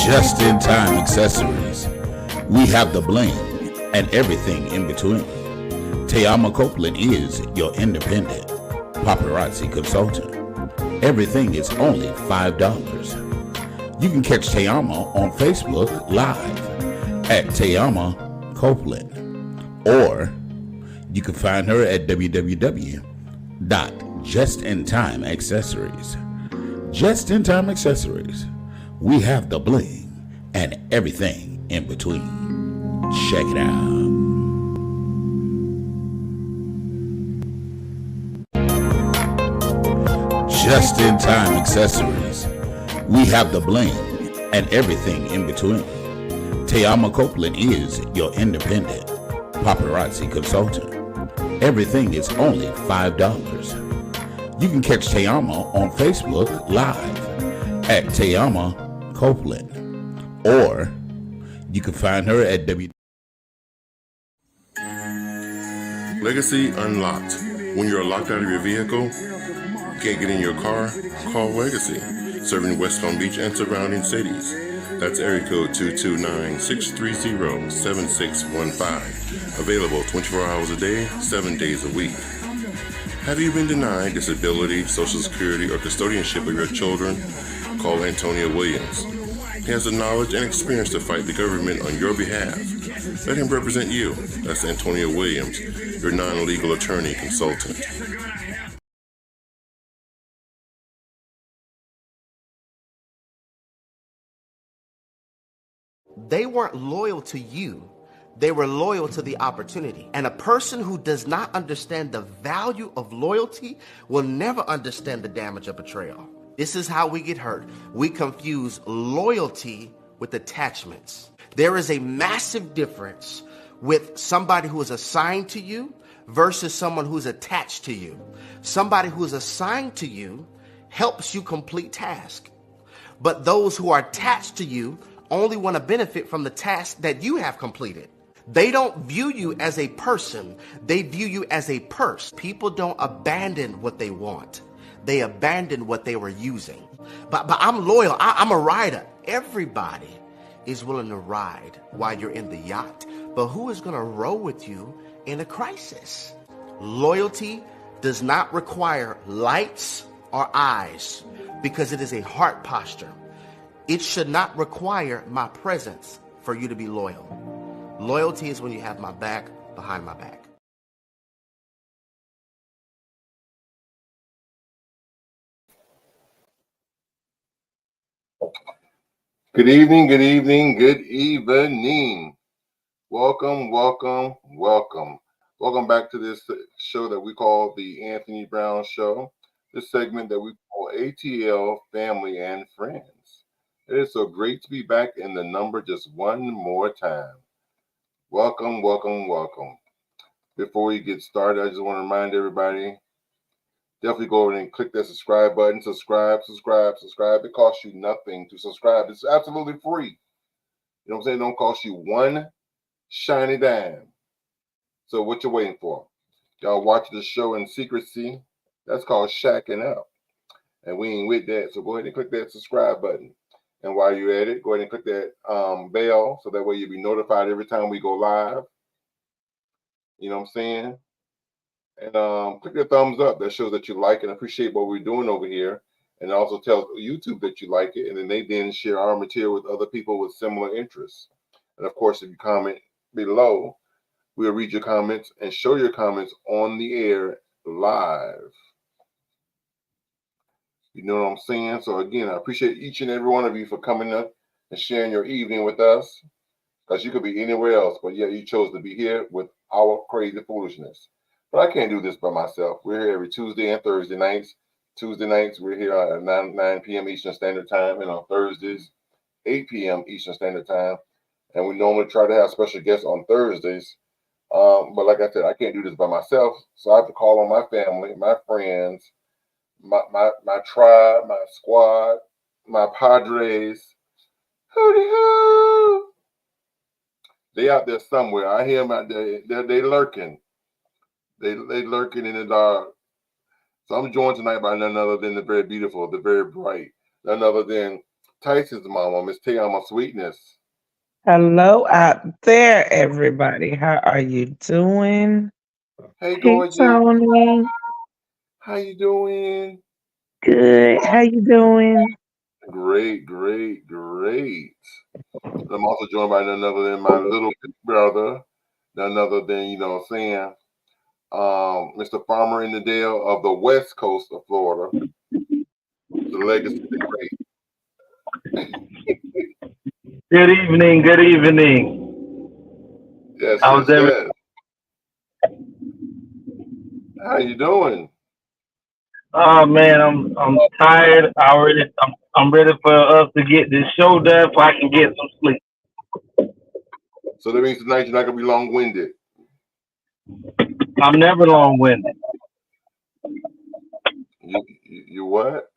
Just-in-time accessories. We have the bling and everything in between. Tayama Copeland is your independent paparazzi consultant. Everything is only $5. You can catch Tayama on Facebook Live at Tayama Copeland, or you can find her at www.justintimeaccessories. Just in Time Accessories. We have the bling and everything in between. Check it out. Just in Time Accessories. We have the bling and everything in between. Tayama Copeland is your independent paparazzi consultant. Everything is only $5. You can catch Tayama on Facebook Live at Tayama Copeland, or you can find her at Legacy Unlocked. When you're locked out of your vehicle, can't get in your car, call Legacy, serving West Palm Beach and surrounding cities. That's area code 229-630-7615. Available 24 hours a day, 7 days a week. Have you been denied disability, Social Security, or custodianship of your children? Call Antonio Williams. He has the knowledge and experience to fight the government on your behalf. Let him represent you. That's Antonio Williams, your non-legal attorney consultant. They weren't loyal to you. They were loyal to the opportunity. And a person who does not understand the value of loyalty will never understand the damage of betrayal. This is how we get hurt. We confuse loyalty with attachments. There is a massive difference with somebody who is assigned to you versus someone who's attached to you. Somebody who is assigned to you helps you complete tasks. But those who are attached to you only want to benefit from the task that you have completed. They don't view you as a person. They view you as a purse. People don't abandon what they want. They abandon what they were using. But I'm loyal. I'm a rider. Everybody is willing to ride while you're in the yacht. But who is going to row with you in a crisis? Loyalty does not require lights or eyes because it is a heart posture. It should not require my presence for you to be loyal. Loyalty is when you have my back behind my back. Good evening, good evening, good evening. Welcome, welcome, welcome. Welcome back to this show that we call the Anthony Brown Show. This segment that we call ATL Family and Friends. It is so great to be back in the number just one more time. Welcome, welcome, welcome. Before we get started, I just want to remind everybody, definitely go over and click that subscribe button. Subscribe. It costs you nothing to subscribe. It's absolutely free. You know what I'm saying? It don't cost you one shiny dime. So what you waiting for? Y'all watch the show in secrecy. That's called shacking up. And we ain't with that. So go ahead and click that subscribe button. And while you're at it, go ahead and click that bell so that way you'll be notified every time we go live. You know what I'm saying? And click the thumbs up. That shows that you like and appreciate what we're doing over here. And also tell YouTube that you like it. And then they share our material with other people with similar interests. And of course, if you comment below, we'll read your comments and show your comments on the air live. You know what I'm saying? So again, I appreciate each and every one of you for coming up and sharing your evening with us. Because you could be anywhere else, but yeah, you chose to be here with our crazy foolishness. But I can't do this by myself. We're here every Tuesday and Thursday nights. Tuesday nights, we're here at 9 p.m. Eastern Standard Time. And on Thursdays, 8 p.m. Eastern Standard Time. And we normally try to have special guests on Thursdays. But like I said, I can't do this by myself. So I have to call on my family, my friends, my tribe, my squad, my Padres. Hooty hoo! They out there somewhere. I hear them out there. They lurking. They lurking in the dark. So I'm joined tonight by none other than the very beautiful, the very bright, none other than Tyson's mama, Miss Tayama Sweetness. Hello out there, everybody. How are you doing? Hey, Hey, gorgeous. Tony. How you doing? Good. How you doing? Great, great, great. I'm also joined by none other than my little big brother, none other than, you know what I'm saying, Mr. Farmer in the Dale of the west coast of Florida, the legacy, the great. Good evening. Good evening. Yes, How's yes, every? yes. How you doing? Oh man, I'm tired. I'm ready for us to get this show done so I can get some sleep. So that means tonight you're not gonna be long-winded. I'm never long winded. You what?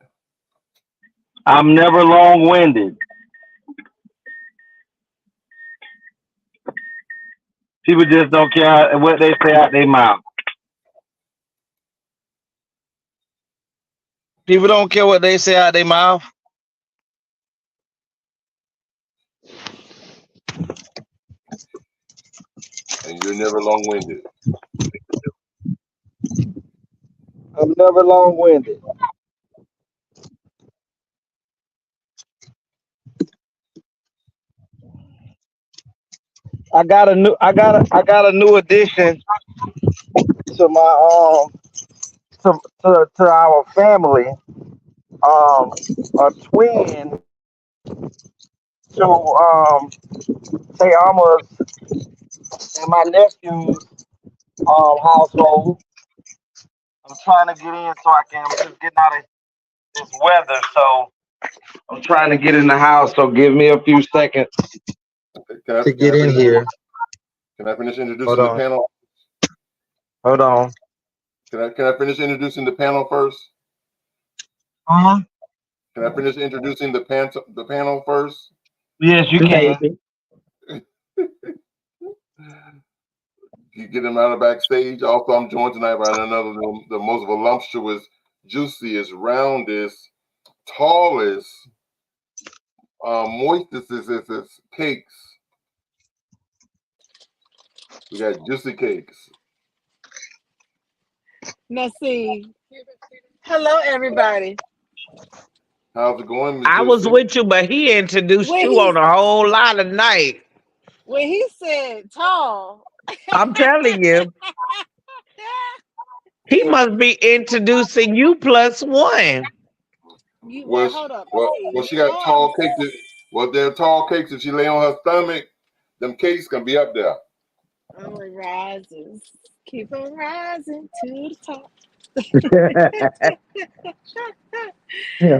I'm never long winded. People just don't care what they say out their mouth. People don't care what they say out their mouth. And you're never long-winded. I'm never long winded. I got a new addition to my to our family. A twin to Tayama's and my nephew's household. I'm trying to get in so I can. I'm just getting out of this weather, so I'm trying to get in the house. So give me a few seconds to Can get I in finish? here. Can I finish Hold introducing the on. panel? Hold on. Can I finish introducing the panel first? Uh-huh. Can I finish introducing the panel first? Yes, you can. You get them out of backstage. Also, I'm joined tonight by another the most voluptuous, juiciest, roundest, tallest, moistest is cakes. We got juicy cakes. Now see, hello everybody. How's it going, Miss I was Juicy? with you, but he introduced When you he on a whole lot of night. said tall, I'm telling you, he must be introducing you plus one. you well Was hold up. well, See, she got tall cakes. Well, they're tall cakes. If she lay on her stomach, them cakes gonna be up there. oh, it rises, keep on rising to the top. Yeah.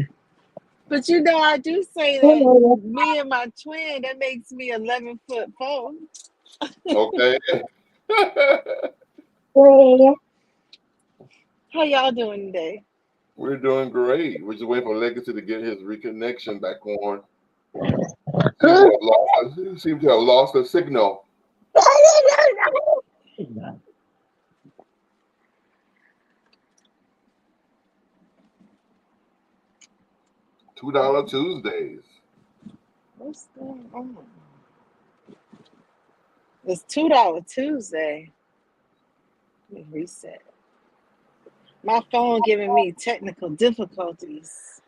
But you know, I do say that me and my twin that makes me 11'4". Okay. How y'all doing today? We're doing great. We're just waiting for Legacy to get his reconnection back on. Seem to have lost the signal. $2 Tuesdays. What's going on? It's $2 Tuesday. Let me reset. My phone giving me technical difficulties.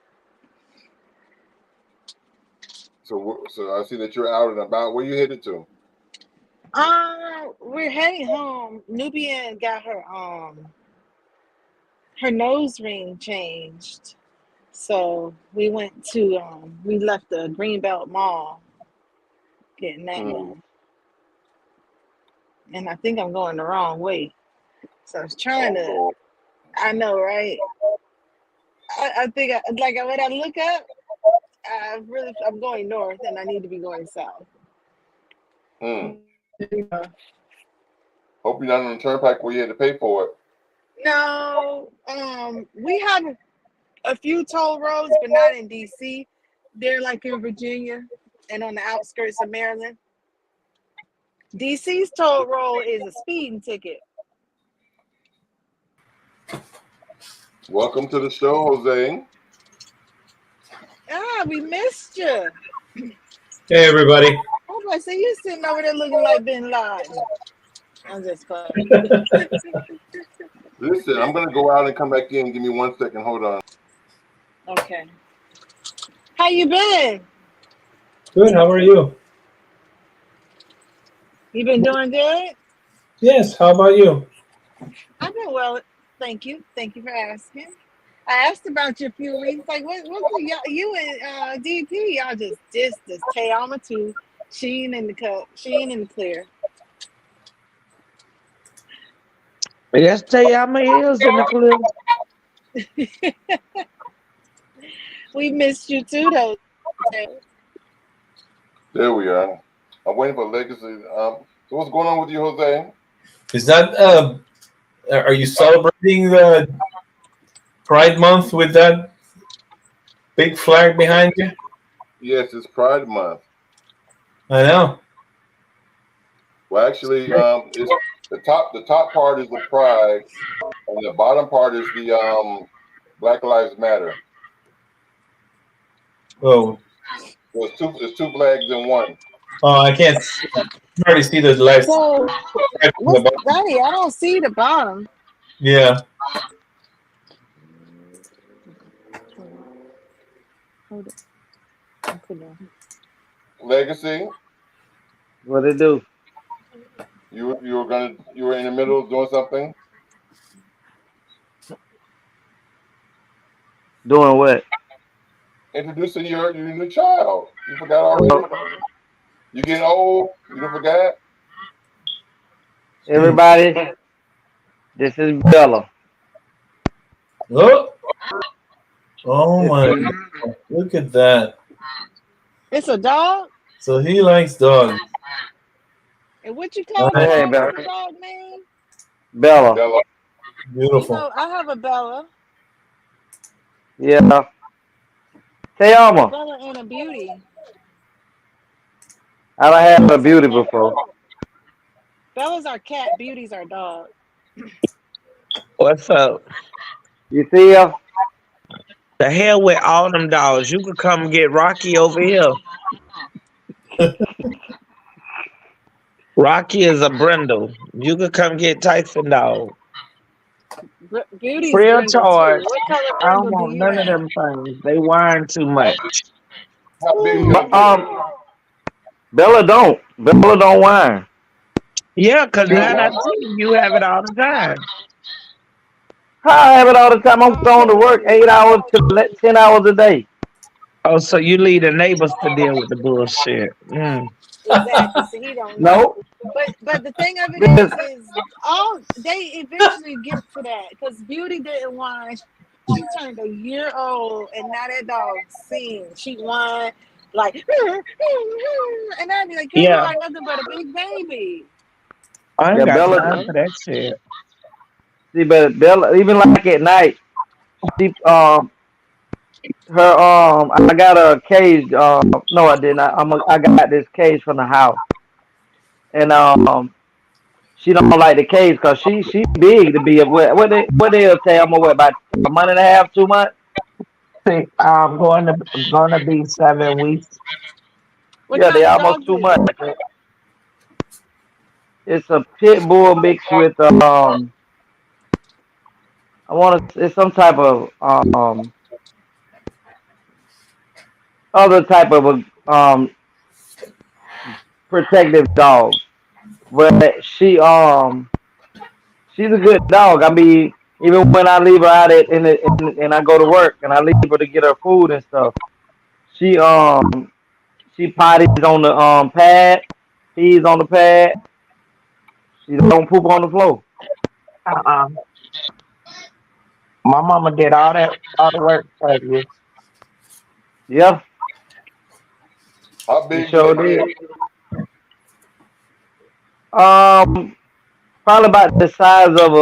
So I see that you're out and about. Where you headed to? We're heading home. Nubian got her nose ring changed. So we went to we left the Greenbelt Mall getting that done. And I think I'm going the wrong way. So I was trying to I know, right? I think like when I look up, I'm going north and I need to be going south. Hope you're not on the turnpike where you had to pay for it. No, we have a few toll roads, but not in DC. They're like in Virginia and on the outskirts of Maryland. DC's toll road is a speeding ticket. Welcome to the show, Jose. We missed you. Hey, everybody. Oh, I say you sitting over there looking like Bin Laden. I'm just playing. Listen, I'm gonna go out and come back in. Give me 1 second. Hold on. Okay. How you been? Good. How are you? You been doing good? Yes. How about you? I've been well. Thank you. Thank you for asking. I asked about you a few weeks. Like, what's the, you and DP? Y'all just this Tayama too. Sheen in the cup. Sheen in the clear. Yes, Tayama is in the clip. We missed you too, though. There we are. I'm waiting for Legacy. So what's going on with you, Jose? Is that are you celebrating the Pride Month with that big flag behind you? Yes, it's Pride Month. I know. Well, actually, it's the top part is the Pride, and the bottom part is the Black Lives Matter. Oh, So it's two flags in one. I can't hardly see those lights. So, what's Daddy? I don't see the bottom. Yeah. Hold it. Put it on. Legacy, What it do? you were in the middle of doing something. Doing what? Introducing your new child. You forgot already? You getting old? You don't forgot? Everybody, this is Bella. Oh, oh This my is God. Look at that. It's a dog. So he likes dogs. And what you call the Nice. hey dog? Bella. What's the dog name? Bella. Bella. You Beautiful. know, I have a Bella. Yeah. A Tayama. Bella and a Beauty. I done had a Bella's our beauty cat. before. Bella's our cat. Beauty's our dog. What's up? You see her? The hell with all them dogs. You could come get Rocky over here. Rocky is a brindle. You could come get Tyson dog. Beauty's Free of brindle too. charge. What color I don't brindle do want you none of have? them things. They whine too much. How big is But, Jose? Bella don't. Bella don't whine. Yeah, because She don't 9 out of want. 10, you have it all the time. How I have it all the time. I'm going to work 8 hours to 10 hours a day. Oh, so you leave the neighbors to deal with the bullshit. Mm. Exactly. So he don't know. No. But the thing of it This, is all they eventually get to that because Beauty didn't whine. She turned a year old and now that dog sings. She whine like and I'd be like, girl, you Yeah, are nothing but a big baby. I ain't yeah, got Bella. time for that shit. See, but Bella, even like at night, she her I got a cage. No, I didn't. I got this cage from the house, and she don't like the cage because she big to be a what they'll say. I'm what about a month and a half, 2 months. See, I'm gonna be 7 weeks. What Yeah, they kind of almost dog two is it? months. It's a pit bull mixed with I want to. It's some type of other type of a protective dog. But she's a good dog. I mean, even when I leave her out and I go to work and I leave her to get her food and stuff, she she potties on the pad, pees on the pad. She don't poop on the floor. Uh-uh. My mama did all the work for you. Yeah, How she big do sure they did. get? Um, Probably about the size of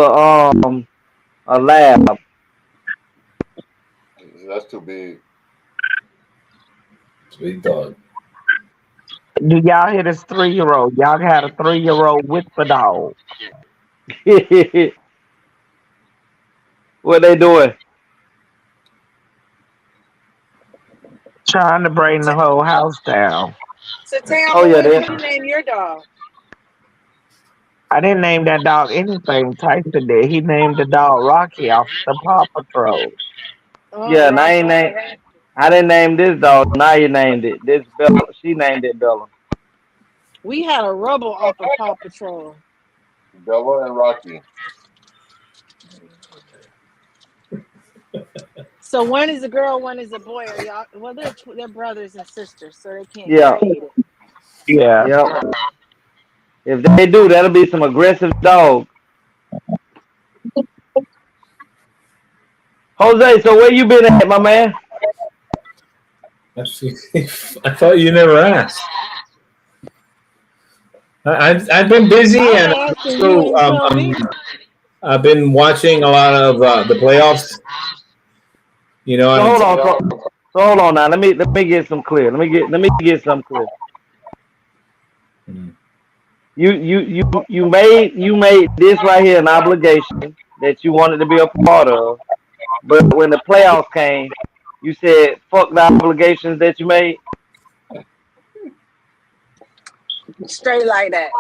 a lab. That's too big. Sweet dog. Do y'all hear this 3-year-old? Y'all had a 3-year-old with the dog. What they doing? trying to bring the whole house down. So Tam, Oh yeah, what that. you name your dog? I didn't name that dog anything. Tyson did. He named the dog Rocky off the Paw Patrol. Oh, Yeah, and I ain't Rocky. name. I didn't name this dog. Now you named it. This Bella. She named it Bella. We had a Rubble off of Paw Patrol. Bella and Rocky. So one is a girl, one is a boy. Are y'all? Well, they're brothers and sisters, so they can't Yeah. create it. Yeah. Yep. If they do, that'll be some aggressive dog. Jose, so where you been at, my man? I thought you never asked. I've been busy, and I asked and you also ain't tell me. I've been watching a lot of the playoffs. You know, So and hold on. So hold on now. Let me get some clear. Let me get some clear. You made this right here an obligation that you wanted to be a part of, but when the playoffs came, you said fuck the obligations that you made. Straight like that.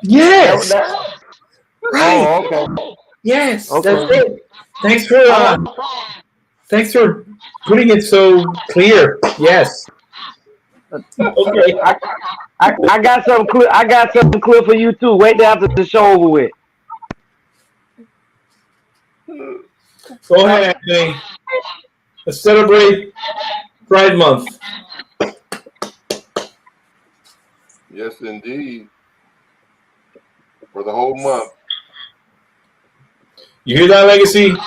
yes, That, right, oh, okay. yes, that's Okay. it. Thanks for putting it so clear. Yes. Okay. I got something clear. I got something clear for you too. Wait till after the show over with. Go ahead, Anthony. Let's celebrate Pride Month. Yes, indeed. For the whole month. You hear that, Legacy? The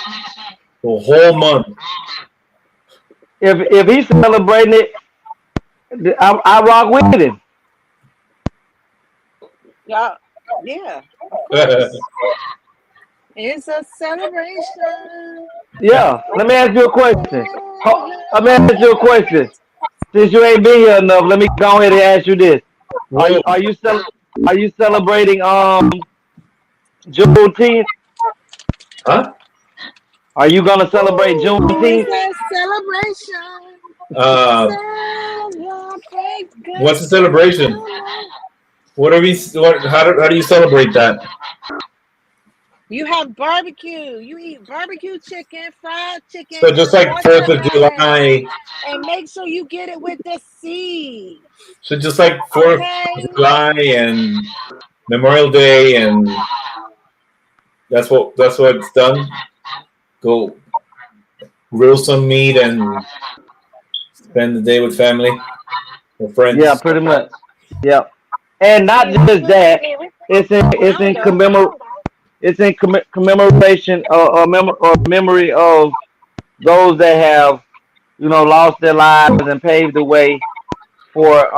whole month. If he's celebrating it, I rock with him. Yeah. It's a celebration. Yeah. Let me ask you a question. Let me ask you a question. Since you ain't been here enough, let me go ahead and ask you this: Whoa. Are you celebrating Juneteenth? Huh? Are you gonna celebrate Juneteenth? It's a celebration. Celebrate What's the good celebration? time. What are we? How do you celebrate that? You have barbecue. You eat barbecue chicken, fried chicken, So just like or 4th of tamales, July. and make sure you get it with the seed. So just like 4th of Okay. July and Memorial Day, and that's what's done. Go grill some meat and spend the day with family or friends. Yeah, pretty much. Yep. And not just that, it's in commemoration or memory of those that have lost their lives and paved the way for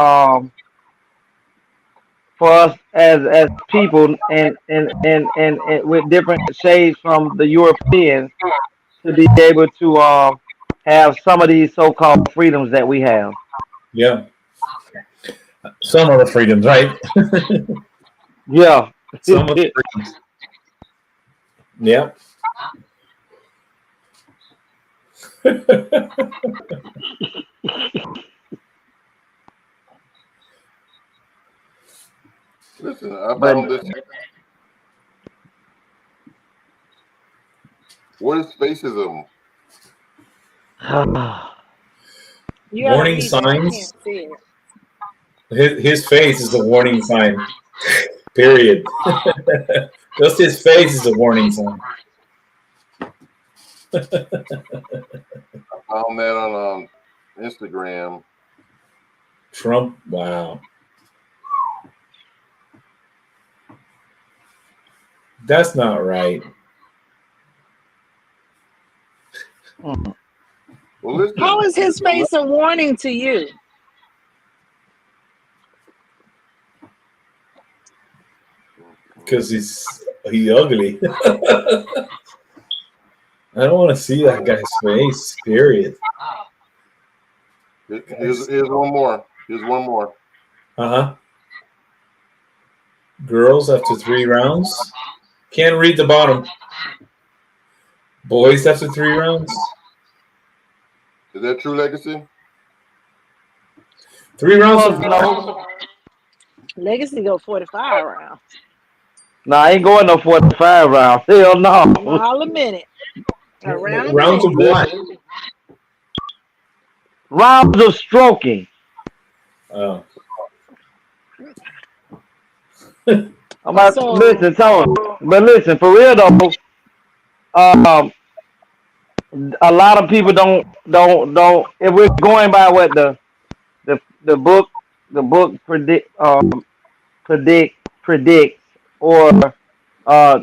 for us as people and with different shades from the Europeans to be able to have some of these so-called freedoms that we have. Yeah. Some of the freedoms, right? Yeah. Some of the freedoms. Yeah. Listen, I But found this. What is fascism? You gotta Warning read that. I signs. can't see it. His face is a warning sign. Period. Just his face is a warning sign. I found that on Instagram. Trump, wow. That's not right. Well, listen. How is his face a warning to you? Because he's ugly. I don't want to see that guy's face, period. Here's one more. Here's one more. Uh-huh. Girls after 3 rounds. Can't read the bottom. Boys after 3 rounds. Is that true, Legacy? 3 rounds of No, Legacy go 45 rounds. I ain't going no 45 rounds. Hell no. Mile a minute. A round a rounds of minute. what? Rounds of stroking. Oh. I'm about So listen, Tony. But listen, for real though, um, a lot of people don't. If we're going by what the book predict predicts, or uh,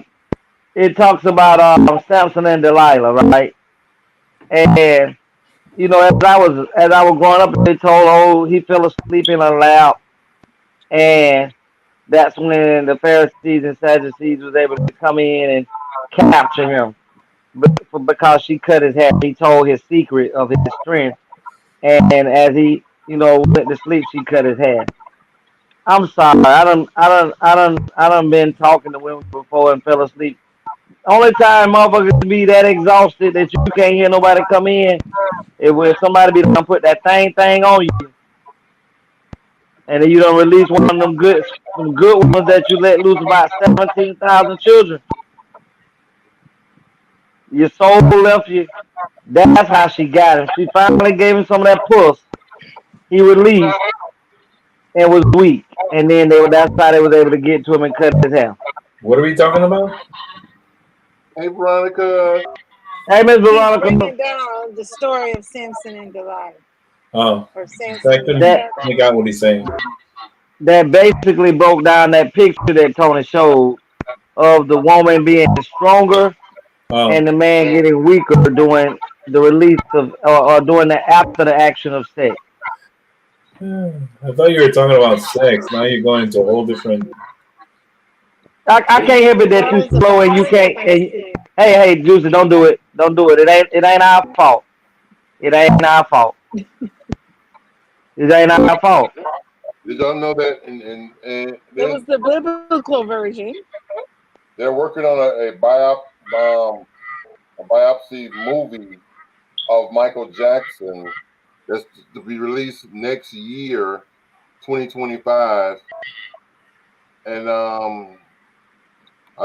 it talks about Samson and Delilah, right? And you know, as I was growing up, they told, oh, he fell asleep in a lap, and that's when the Pharisees and Sadducees was able to come in and capture him because she cut his hair. He told his secret of his strength, and as he, went to sleep, she cut his hair. I'm sorry, I done been talking to women before and fell asleep. Only time motherfuckers be that exhausted that you can't hear nobody come in is when somebody be done put that thing on you, and then you don't release one of them good ones that you let loose about 17,000 children. Your soul left you. That's how she got him. She finally gave him some of that puss. He released and was weak, and then that's how they was able to get to him and cut his hair. What are we talking about? Hey, Veronica. Hey, Miss he's Veronica, breaking down the story of Samson and Delilah, Oh, or I Samson, yeah. couldn't that make out what he's saying. that basically broke down that picture that Tony showed of the woman being stronger Oh, and the man getting weaker during the release of or during the after the action of sex. I thought you were talking about sex. Now you're going to a whole different. I can't help it that That you was a slow and you can't. bypass. And, hey, Juicy, don't do it. Don't do it. It ain't our fault. It ain't our fault. It ain't our fault. Did y'all know that? And That was the biblical version. they're working on a biopsy movie of Michael Jackson that's to be released next year, 2025. And I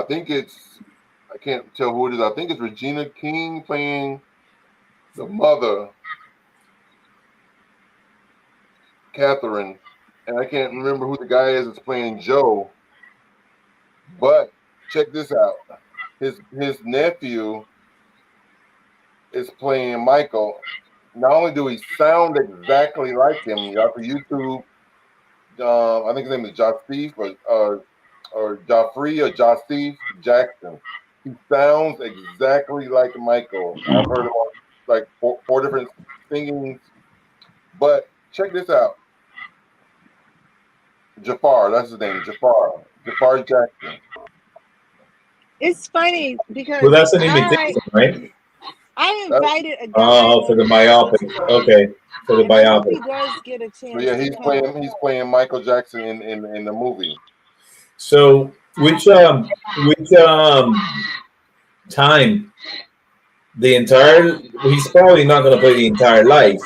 think I can't tell who it is. I think it's Regina King playing the mother, Catherine, and I can't remember who the guy is that's playing Joe. But check this out: his nephew is playing Michael. Not only do he sound exactly like him, you have to YouTube. I think his name is Joffrey or Joffrey or Joffrey Jackson. He sounds exactly like Michael. I've heard him on like four different singings. But check this out. Jafar, that's his name. Jafar Jackson. It's funny Well, because that's an I imitation, right? I That's, invited a guy Oh, for on the the show biopic. today, Okay, for the and I hope biopic. he does get a so chance yeah, to come. he's playing Michael Jackson in the movie. So, which time? The entire. He's probably not going to play the entire life.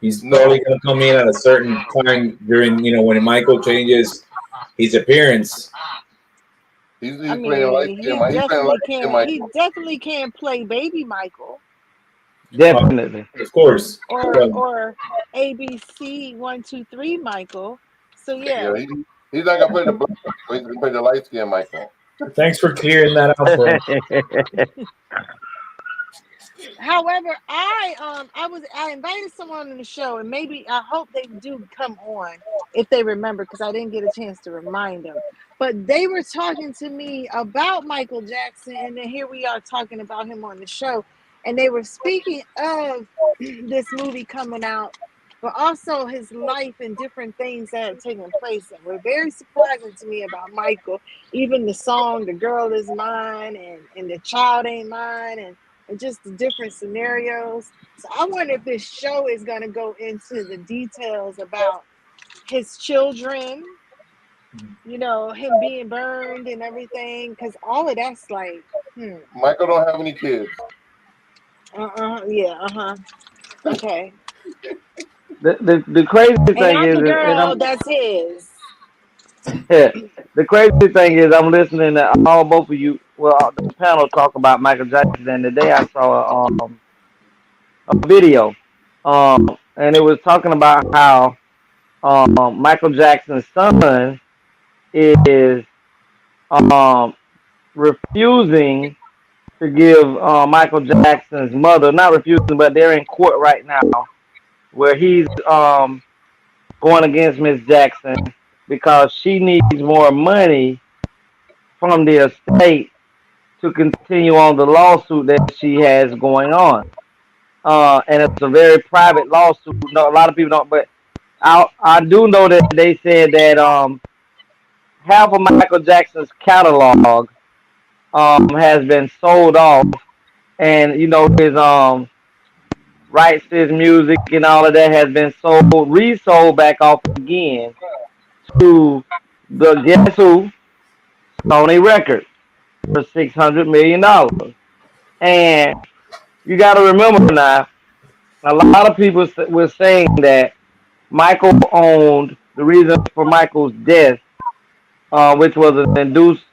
He's No, probably going to come in at a certain time during, when Michael changes his appearance. he's I playing light mean, skin. He's playing light skin he Michael. definitely can play Baby Michael Definitely. Of course. or ABC 123 Michael. So Yeah, yeah, he's not gonna play the black Michael. He's gonna play the light skin Michael. Thanks for clearing that out for him. however, I invited someone on the show, and maybe I hope they do come on if they remember, because I didn't get a chance to remind them. But they were talking to me about Michael Jackson, and then here we are talking about him on the show, and they were speaking of this movie coming out, but also his life and different things that have taken place and were very surprising to me about Michael. Even the song "The Girl Is Mine" and "The Child Ain't Mine," and just the different scenarios. So I wonder if this show is going to go into the details about his children, him being burned and everything, because all of that's like, Michael don't have any kids. yeah, okay. the crazy And thing I'm is, the and girl I'm that's his. the crazy thing is, I'm listening to all both of you. Well, the panel talk about Michael Jackson, and today I saw a video, and it was talking about how Michael Jackson's son is um refusing to give Michael Jackson's mother, not refusing, but they're in court right now where he's going against Miss Jackson because she needs more money from the estate to continue on the lawsuit that she has going on. And it's a very private lawsuit. No, a lot of people don't, but I do know that they said that half of Michael Jackson's catalog has been sold off, and you know his rights to his music and all of that has been sold, resold back off again to the guess who, Sony Records, for $600 million. And you got to remember now, a lot of people were saying that Michael owned the reason for Michael's death, which was an induced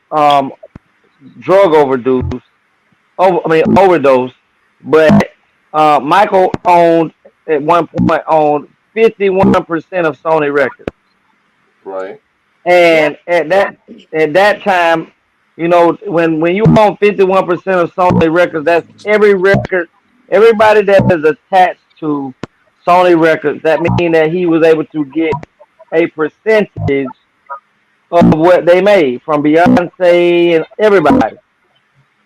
drug overdose. But Michael owned at one point owned 51% of Sony Records, Right. Yep. and at that time, you know, when you own 51% of Sony Records, that's every record, everybody that is attached to Sony Records. That means that he was able to get a percentage of what they made from Beyonce and everybody.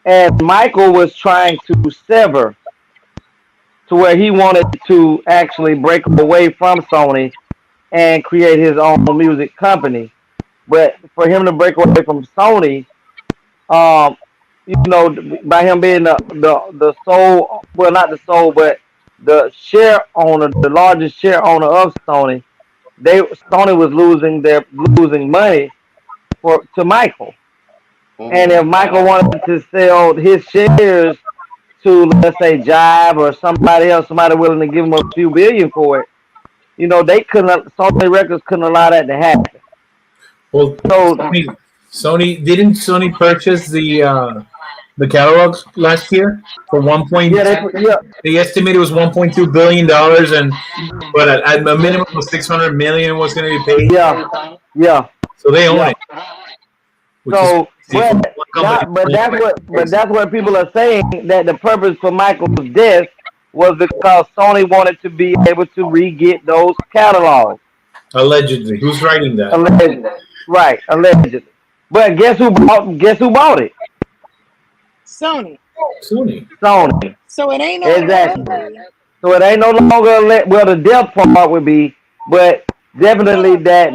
And Michael was trying to sever to where he wanted to actually break away from Sony and create his own music company. But for him to break away from Sony, um, you know, by him being the sole, well, not the sole, but the share owner, the largest share owner of Sony, Sony was losing money for to Michael. And if Mm-hmm. Michael wanted to sell his shares to, let's say, Jive or somebody else, somebody willing to give him a few billion for it, you know, they couldn't. Sony Records couldn't allow that to happen. Well, So Sony didn't Sony purchase the catalogs last year for one yeah, point. yeah, They estimated it was $1.2 billion, and but at a minimum of 600 million was going to be paid. yeah, So they own yeah. it, which is So, crazy for one company. but that's what people are saying, that the purpose for Michael's death was because Sony wanted to be able to re-get those catalogs. Allegedly, who's writing that? Allegedly. Right, allegedly. But guess who bought it? Sony. Sony. Sony. So it ain't no Exactly. allegedly. So it ain't no longer well, the death part would be, but definitely that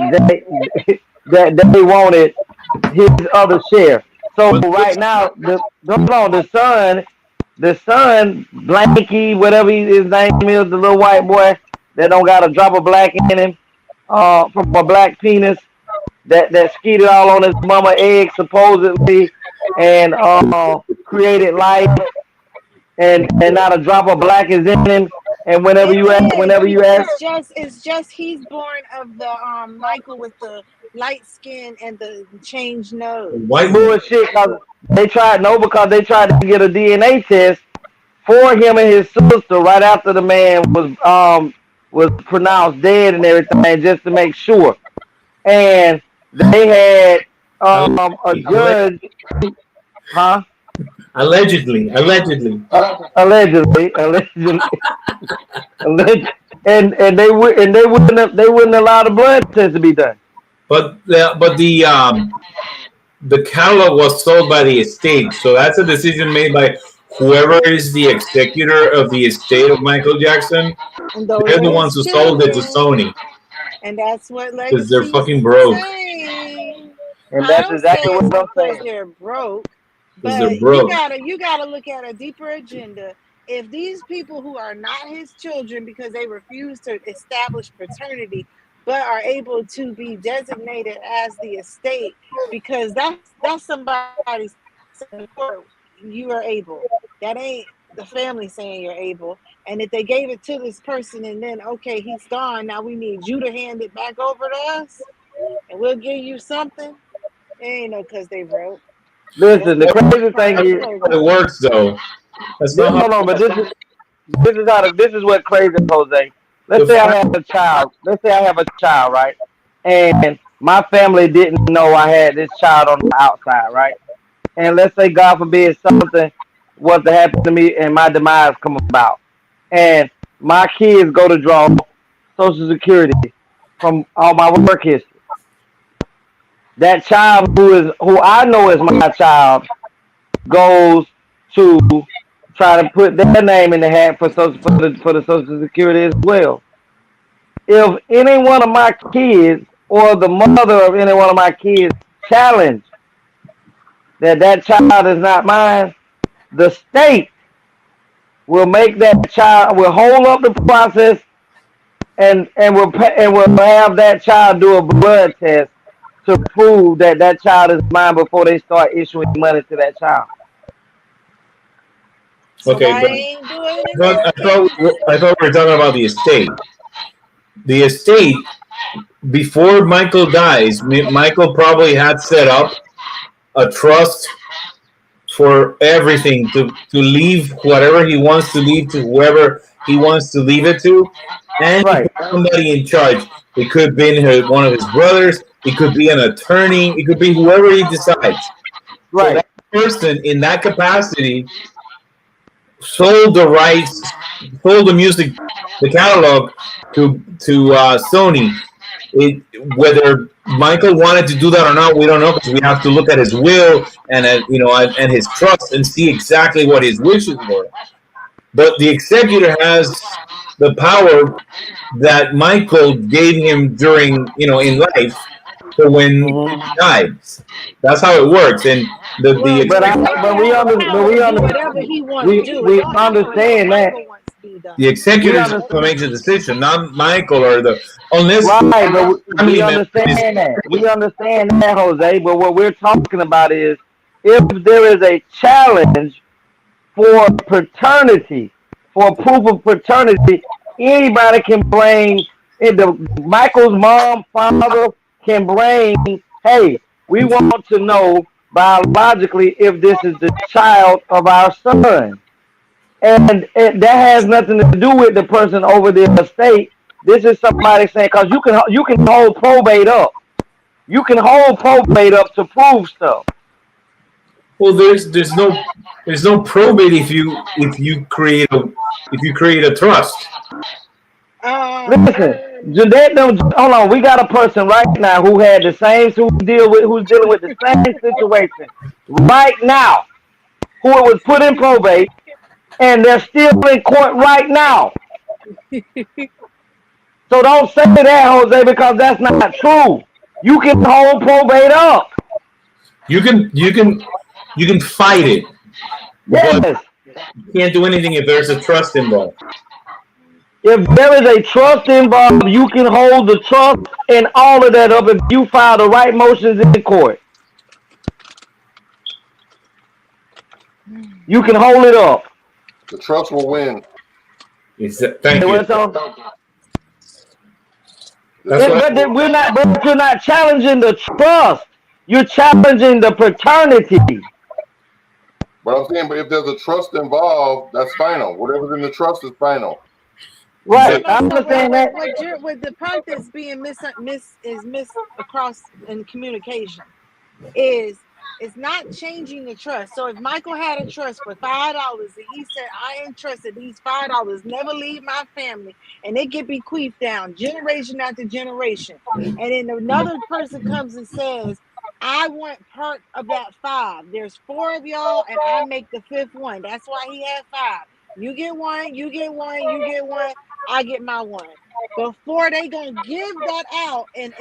that they wanted his other share. So But right now, hold on, the son, Blanky, whatever his name is, the little white boy that don't got a drop of black in him, from a black penis, that skeeted all on his mama egg supposedly, and created life, and not a drop of black is in him. And It is whenever you because ask, it's just he's born of the Michael with the light skin and the changed nose. white boy. bullshit, because they tried to get a DNA test for him and his sister right after the man was pronounced dead and everything, just to make sure. And they had a judge, huh? Allegedly. Allegedly, allegedly, and they wouldn't allow the blood test to be done. But the catalog was sold by the estate, so that's a decision made by whoever is the executor of the estate of Michael Jackson. And those They're are the ones his who sold it to children. Sony And that's what because they're Legacy's fucking broke. saying. And I that's don't say exactly what it's I'm because saying. they're broke, Because they're but you broke. gotta you gotta look at a deeper agenda. If these people who are not his children because they refuse to establish paternity, but are able to be designated as the estate, because that's somebody's in the court, you are able. That ain't the family saying you're able. And if they gave it to this person and then, okay, he's gone, now we need you to hand it back over to us and we'll give you something. It ain't no because they wrote. Listen, the That's crazy thing private is, That's not how it program. works, though. That's this, not how hold on, but this is what crazy, Jose. the Let's say I fact. have a child. Let's say I have a child, right? And my family didn't know I had this child on the outside, right? And let's say, God forbid, something was to happen to me and my demise come about, and my kids go to draw Social Security from all my work history. That child who I know is my child goes to try to put their name in the hat for the Social Security as well. If any one of my kids or the mother of any one of my kids challenge that child is not mine, the state will make that child will hold up the process and will have that child do a blood test to prove that child is mine before they start issuing money to that child. So Okay, why but ain't do it in this I case? thought we were talking about the estate. The estate, before Michael dies, Michael probably had set up a trust for everything to leave whatever he wants to leave to whoever he wants to leave it to, and he Right, put somebody in charge. It could be one of his brothers. It could be an attorney. It could be whoever he decides. So right. that person in that capacity sold the rights, sold the music, the catalog to Sony. Whether Michael wanted to do that or not, we don't know because we have to look at his will and and his trust and see exactly what his wishes were. But the executor has the power that Michael gave him during in life for when he Hmm. died. That's how it works, and the Well, the executor But executor have the power to do whatever he want to do. It we don't have to be what understand that. Michael wants to be done. the We executor is the one who understand. makes the decision, not Michael or the unless Right, but family we member is. understand that. We understand that, Jose. But what we're talking about is if there is a challenge for paternity, for proof of paternity, anybody can bring. Michael's mom, father can bring. Hey, we want to know biologically if this is the child of our son, and that has nothing to do with the person over the estate. This is somebody saying because you can hold probate up. You can hold probate up to prove stuff. Well, there's no probate if you create a trust. Um, Listen, Jeanette, hold on. We got a person right now who had the same who's dealing with the same situation right now, who it was put in probate, and they're still in court right now. So don't say that, Jose, because that's not true. You can hold probate up. You can fight it, but Yes. you can't do anything if there's a trust involved. If there is a trust involved, you can hold the trust and all of that up if you file the right motions in court. You can hold it up. The trust will win. Thank Hey, you. what's on? That's why. But we're not. But you're not challenging the trust. You're challenging the paternity. But I'm saying, but if there's a trust involved, that's final. Whatever's in the trust is final. Right. no, I so understand that. what the part that's being mis across in communication is it's not changing the trust. So if Michael had a trust for $5 and he said, I entrusted these $5 never leave my family and it get bequeathed down generation after generation. And then another person comes and says, I want part of that five. There's four of y'all, and I make the fifth one. That's why he had five. You get one, you get one, you get one, I get my one. Before they gonna give that out and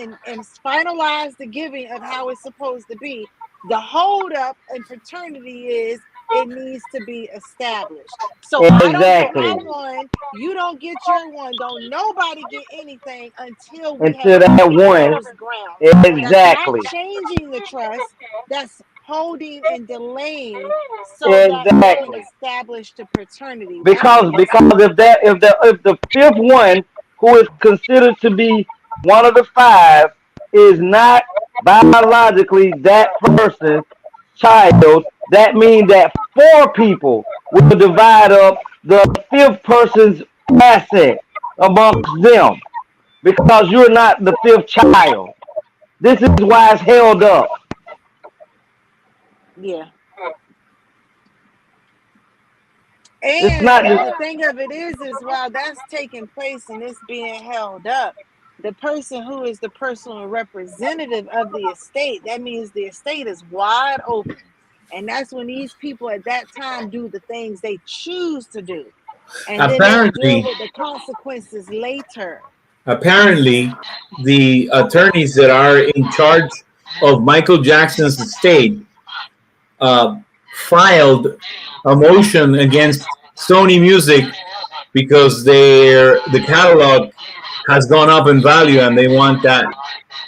finalize the giving of how it's supposed to be, the holdup in paternity is it needs to be established. So I don't get my Exactly. one, you don't get your one. Don't nobody get anything until we have Until that covered one. those grounds. That's not Exactly. changing the trust. That's holding and delaying so that we can Exactly. establish the paternity. That's Because what it's if the fifth one, who is considered to be one of the five, is not biologically that person's child, that means that four people will divide up the fifth person's asset amongst them because you're not the fifth child. This is why it's held up. yeah. It's not And just the thing of it is while that's taking place and it's being held up, the person who is the personal representative of the estate, that means the estate is wide open. And that's when these people at that time do the things they choose to do. And then they deal Apparently, with the consequences later. apparently, the attorneys that are in charge of Michael Jackson's estate uh, filed a motion against Sony Music because the catalog has gone up in value and they want that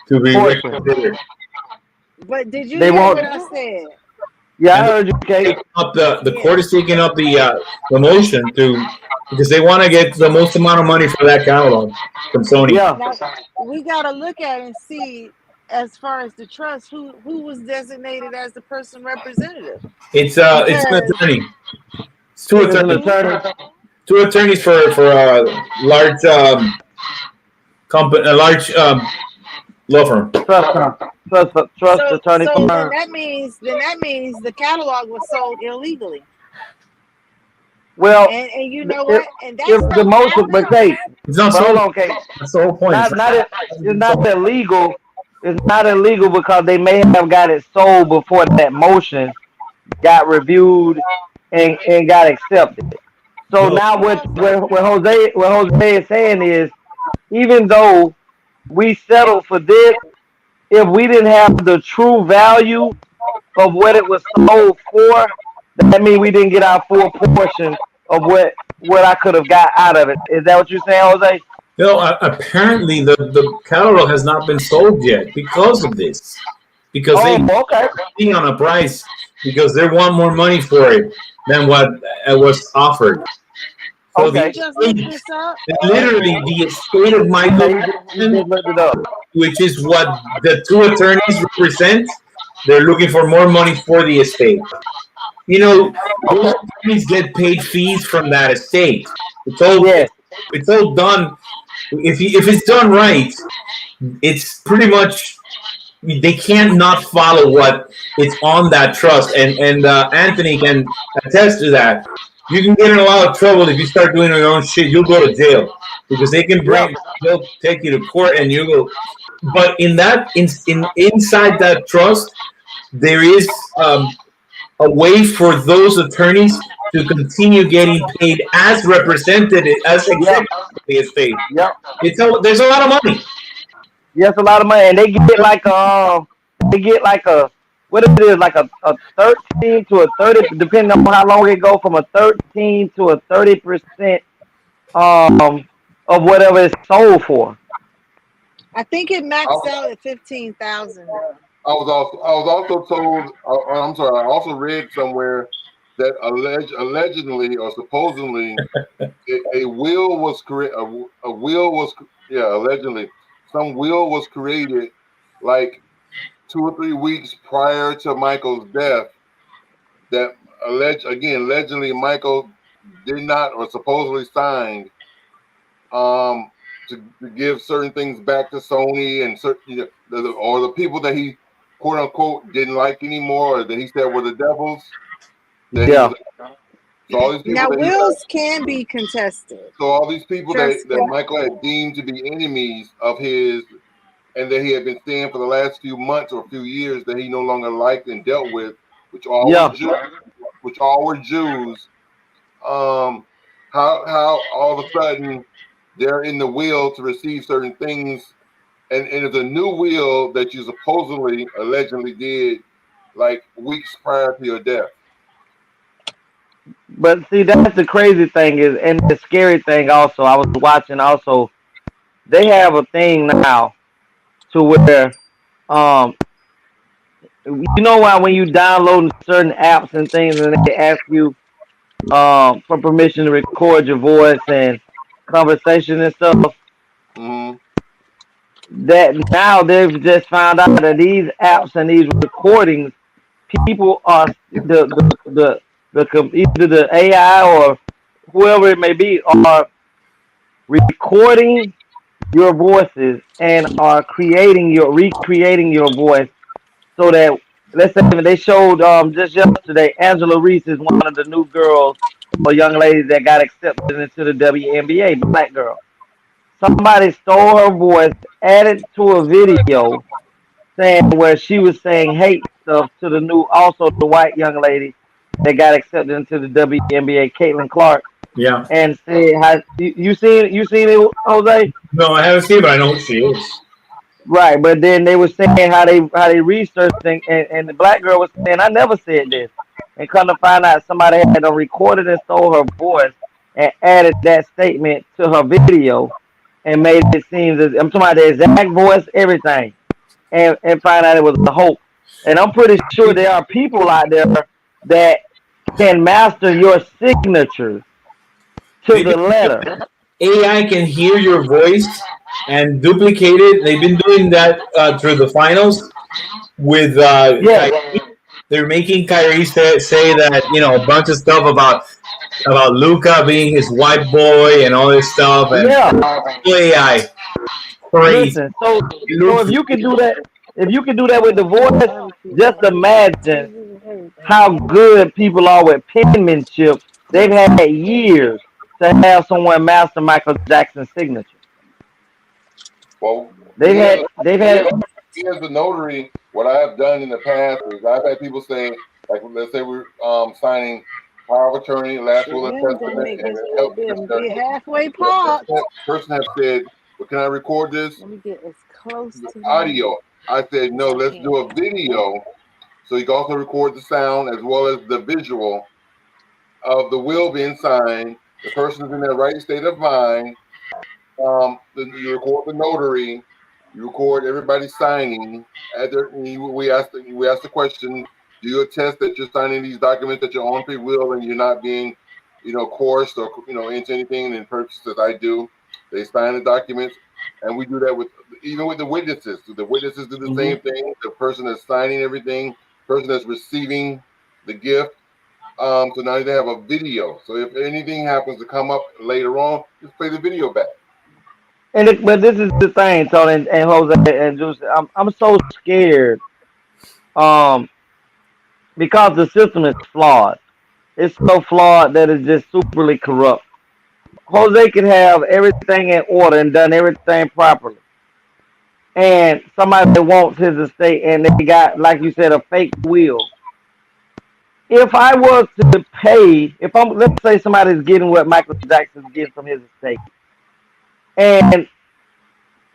to be portion. reconsidered. But did you They hear won't. what I said? Yeah, I And heard you, Kate. the Yeah. court is taking up the motion to because they want to get the most amount of money for that catalog from Sony. Yeah. Now we gotta look at and see as far as the trust, who was designated as the person representative. It's an Because attorney. It's two it's There's an attorneys. who? attorney. Two attorneys for a large company, a large law firm. Trust attorney So then firm. that means the catalog was sold illegally. Well, And you know if what? And that if the stuff motion, but happens. Kate, It's not but hold sold. on, Kate. That's the whole point. It's not illegal. It's not illegal because they may have got it sold before that motion got reviewed and got accepted. So No, now No, what Jose is saying is, even though we settled for this, if we didn't have the true value of what it was sold for, that means we didn't get our full portion of what I could have got out of it. Is that what you're saying, Jose? no. Apparently, the catalog has not been sold yet because of this. Because they Oh, okay. be on a price because they want more money for it than what was offered. So did you Okay. just look this up? literally the estate of Michael Yeah, he Jackson, just looked it up. which is what the two attorneys represent, they're looking for more money for the estate. You know, those attorneys get paid fees from that estate. It's all Yes. it's all done. If it's done right, it's pretty much they can't not follow what it's on that trust. And Anthony can attest to that. You can get in a lot of trouble if you start doing your own shit. You'll go to jail because Yep. they'll take you to court and you will. But inside that trust, there is a way for those attorneys to continue getting paid as represented as Yep. executive of the estate. Yep. There's a lot of money. Yes, a lot of money, and they get like a what it is like a 13 to a 30, depending on how long it go, from a 13 to a 30% of whatever it's sold for. I think it I, maxed out at 15,000 though. I was also told. I'm sorry. I also read somewhere that allegedly or supposedly a will was created. A will was allegedly some will was created like 2 or 3 weeks prior to Michael's death. That allegedly Michael did not or supposedly signed to give certain things back to Sony and certain or the people that he quote unquote didn't like anymore or that he said were the devils. That he Yeah. was so all these people Now that wills can be contested. so all these people Trust that me. Michael had deemed to be enemies of his and that he had been saying for the last few months or few years that he no longer liked and dealt with, which all Yeah. were Jews, which all were Jews. How all of a sudden they're in the will to receive certain things, and it's a new will that you supposedly allegedly did like weeks prior to your death. But see, that's the crazy thing is, and the scary thing also. I was watching also. They have a thing now to where um You know why when you download certain apps and things and they ask you for permission to record your voice and conversation and stuff, Mm-hmm. that now they've just found out that these apps and these recordings, people are either the AI or whoever it may be are recording your voices and are recreating your voice so that, let's say they showed just yesterday, Angela Reese is one of the new girls or young ladies that got accepted into the WNBA, black girl. Somebody stole her voice, added to a video saying where she was saying hate stuff to the new, also the white young lady that got accepted into the WNBA, Caitlin Clark, Yeah. and said how you seen it, Jose? No, I haven't seen it, but I know who she is. Right, but then they were saying how they researched and the black girl was saying I never said this, and come to find out somebody had recorded and stole her voice and added that statement to her video and made it seem as I'm talking about the exact voice, everything, and find out it was a hoax. And I'm pretty sure there are people out there that can master your signatures to They, the letter. AI can hear your voice and duplicate it. They've been doing that through the finals with Yeah, Kyrie. They're making Kyrie say that a bunch of stuff about Luca being his white boy and all this stuff and yeah. AI crazy. Listen, so It so looks if you can do that, if you can do that with the voice, Barbecue just sauce, imagine cheeses, and how everything. good people are with penmanship. They've had years to have someone master Michael Jackson's signature. Well, They've me as had a they've me had as, me as a notary, what I have done in the past is I've had people say, like, let's say we're signing power of attorney, last will and Yeah, I'm gonna testament, make and this a food health be commissioner. halfway The parked. person have said, "Well, can I record this Let me get as close to the audio?" I said, as "No, I let's do can. a video, so you can also record the sound as well as the visual of the will being signed. The person is in their right state of mind. You record the notary, you record everybody signing. We ask the question: do you attest that you're signing these documents at your own free will and you're not being, coerced or into anything in purposes that I do? They sign the documents, and we do that with even with the witnesses. The witnesses do the Mhm. same thing. The person that's signing everything, person that's receiving the gift. So now they have a video. So if anything happens to come up later on, just play the video back. but this is the thing, Tony and Jose and Juice. I'm so scared um because the system is flawed. It's so flawed that it's just superly corrupt. Jose can have everything in order and done everything properly, and somebody wants his estate and they got, like you said, a fake will. If I was to pay, if I'm, let's say somebody's getting what Michael Jackson's getting from his estate, and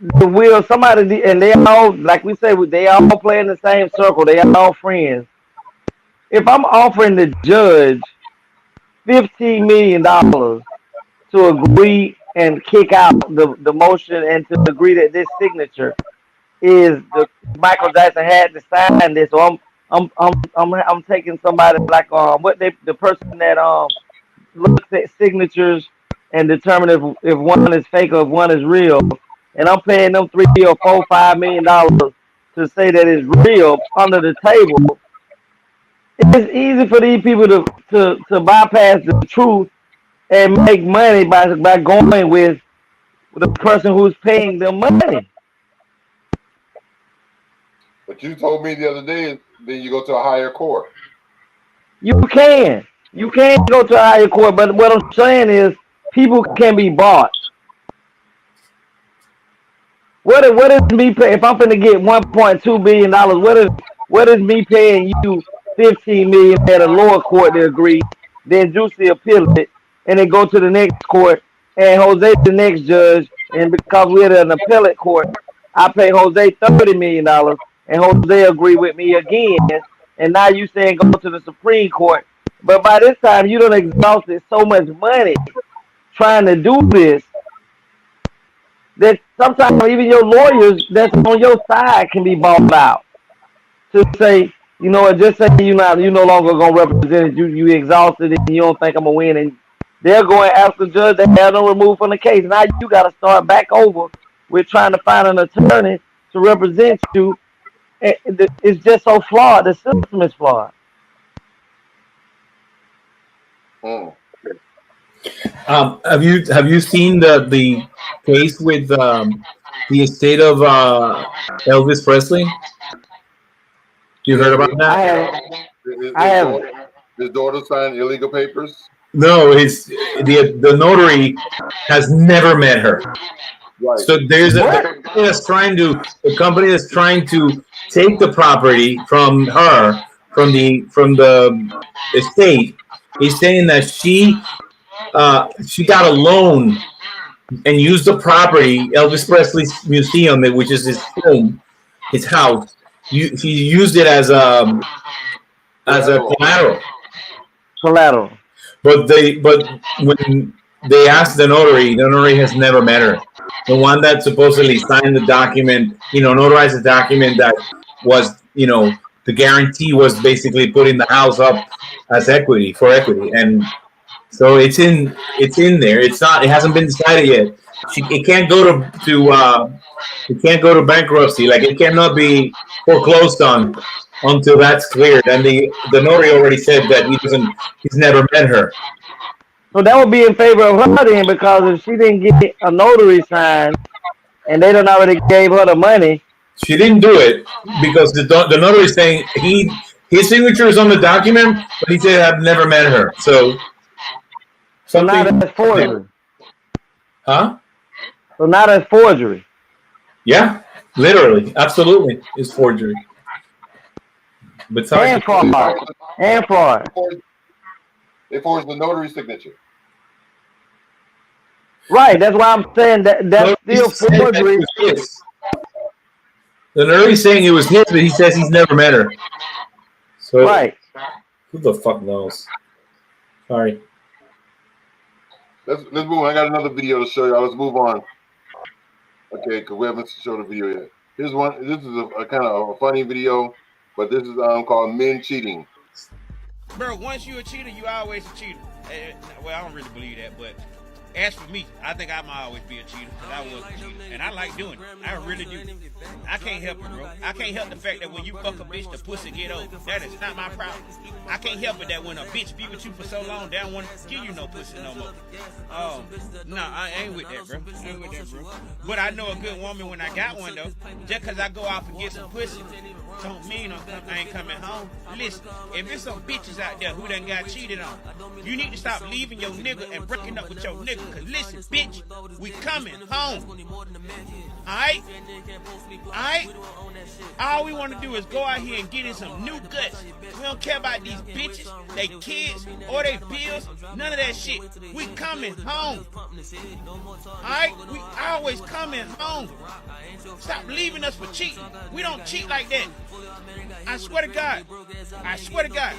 the will, somebody, and they all, like we say, they all play in the same circle, they all friends. If I'm offering the judge $15 million to agree and kick out the motion and to agree that this signature is the Michael Jackson had to sign this. So I'm taking somebody like what they the person that looks at signatures and determine if one is fake or if one is real, and I'm paying them $3 or $4, $5 million to say that it's real under the table. It's easy for these people to bypass the truth and make money by going with the person who's paying them money. But you told me the other day that you go to a higher court. You can. You can go to a higher court, but what I'm saying is people can be bought. What is me pay if I'm gonna get $1.2 billion? What is me paying you 15 million at a lower court to agree? Then Juicy appeal it, and then go to the next court, and Jose the next judge, and because we're at an appellate court, I pay Jose $30 million, and Jose agree with me again, and now you saying go to the Supreme Court, but by this time you done exhausted so much money trying to do this that sometimes even your lawyers that's on your side can be bought out to say, you know what? Just say you no longer gonna represent it. You exhausted and you don't think I'm gonna win, and they're going after the judge. They have them removed from the case. Now you got to start back over with trying to find an attorney to represent you. It's just so flawed. The system is flawed. Mm. Have you seen the case with the estate of Elvis Presley? You Yeah, heard about I that? haven't. his, I his haven't. daughter, his daughter signed illegal papers. No, the notary has never met her. Right. So there's What? the company that's trying to take the property from her from the estate is saying that she got a loan and used the property, Elvis Presley's museum, which is his home, his house. He used it as a Collateral. collateral. Collateral. But when they asked the notary has never met her. The one that supposedly signed the document, notarized the document that was, the guarantee was basically putting the house up as equity for equity, and so it's in there. It hasn't been decided yet. It can't go it can't go to bankruptcy. Like it cannot be foreclosed on until that's cleared. And the notary already said that he's never met her. So that would be in favor of her then, because if she didn't get a notary signed and they done already gave her the money, She didn't do it because the notary is saying his signature is on the document, but he said I've never met her. So so now something, that's forgery. huh? So now that's forgery. Yeah, literally, absolutely, it's forgery. But sorry, And fraud. And fraud. They forged the notary signature. Right. That's why I'm saying that's still forgery. The notary is saying it was his, but he says he's never met her. So Right. who the fuck knows? Sorry. Let's move on. I got another video to show y'all. Let's move on. Okay, because we haven't showed the video yet. Here's one. This is a kind of a funny video, but this is called Men Cheating. Bro, once you a cheater, you always a cheater. Well, I don't really believe that, but as for me, I think I might always be a cheater because I was a cheater, and I like doing it. I really do. I can't help it, bro. I can't help the fact that when you fuck a bitch, the pussy get old. That is not my problem. I can't help it that when a bitch be with you for so long, they don't want to give you no pussy no more. No, I ain't with that, bro. I ain't with that, bro. But I know a good woman when I got one, though. Just because I go off and get some pussy don't mean I ain't coming home. Listen, if there's some bitches out there who done got cheated on, you need to stop leaving your nigga and breaking up with your nigga. Cause listen, bitch, we coming home. Alright? Alright? All we want to do is go out here and get in some new guts. We don't care about these bitches, they kids, or they bills. None of that shit. We coming home. Alright? We always coming home. Stop leaving us for cheating. We don't cheat like that. I swear to God. I swear to God.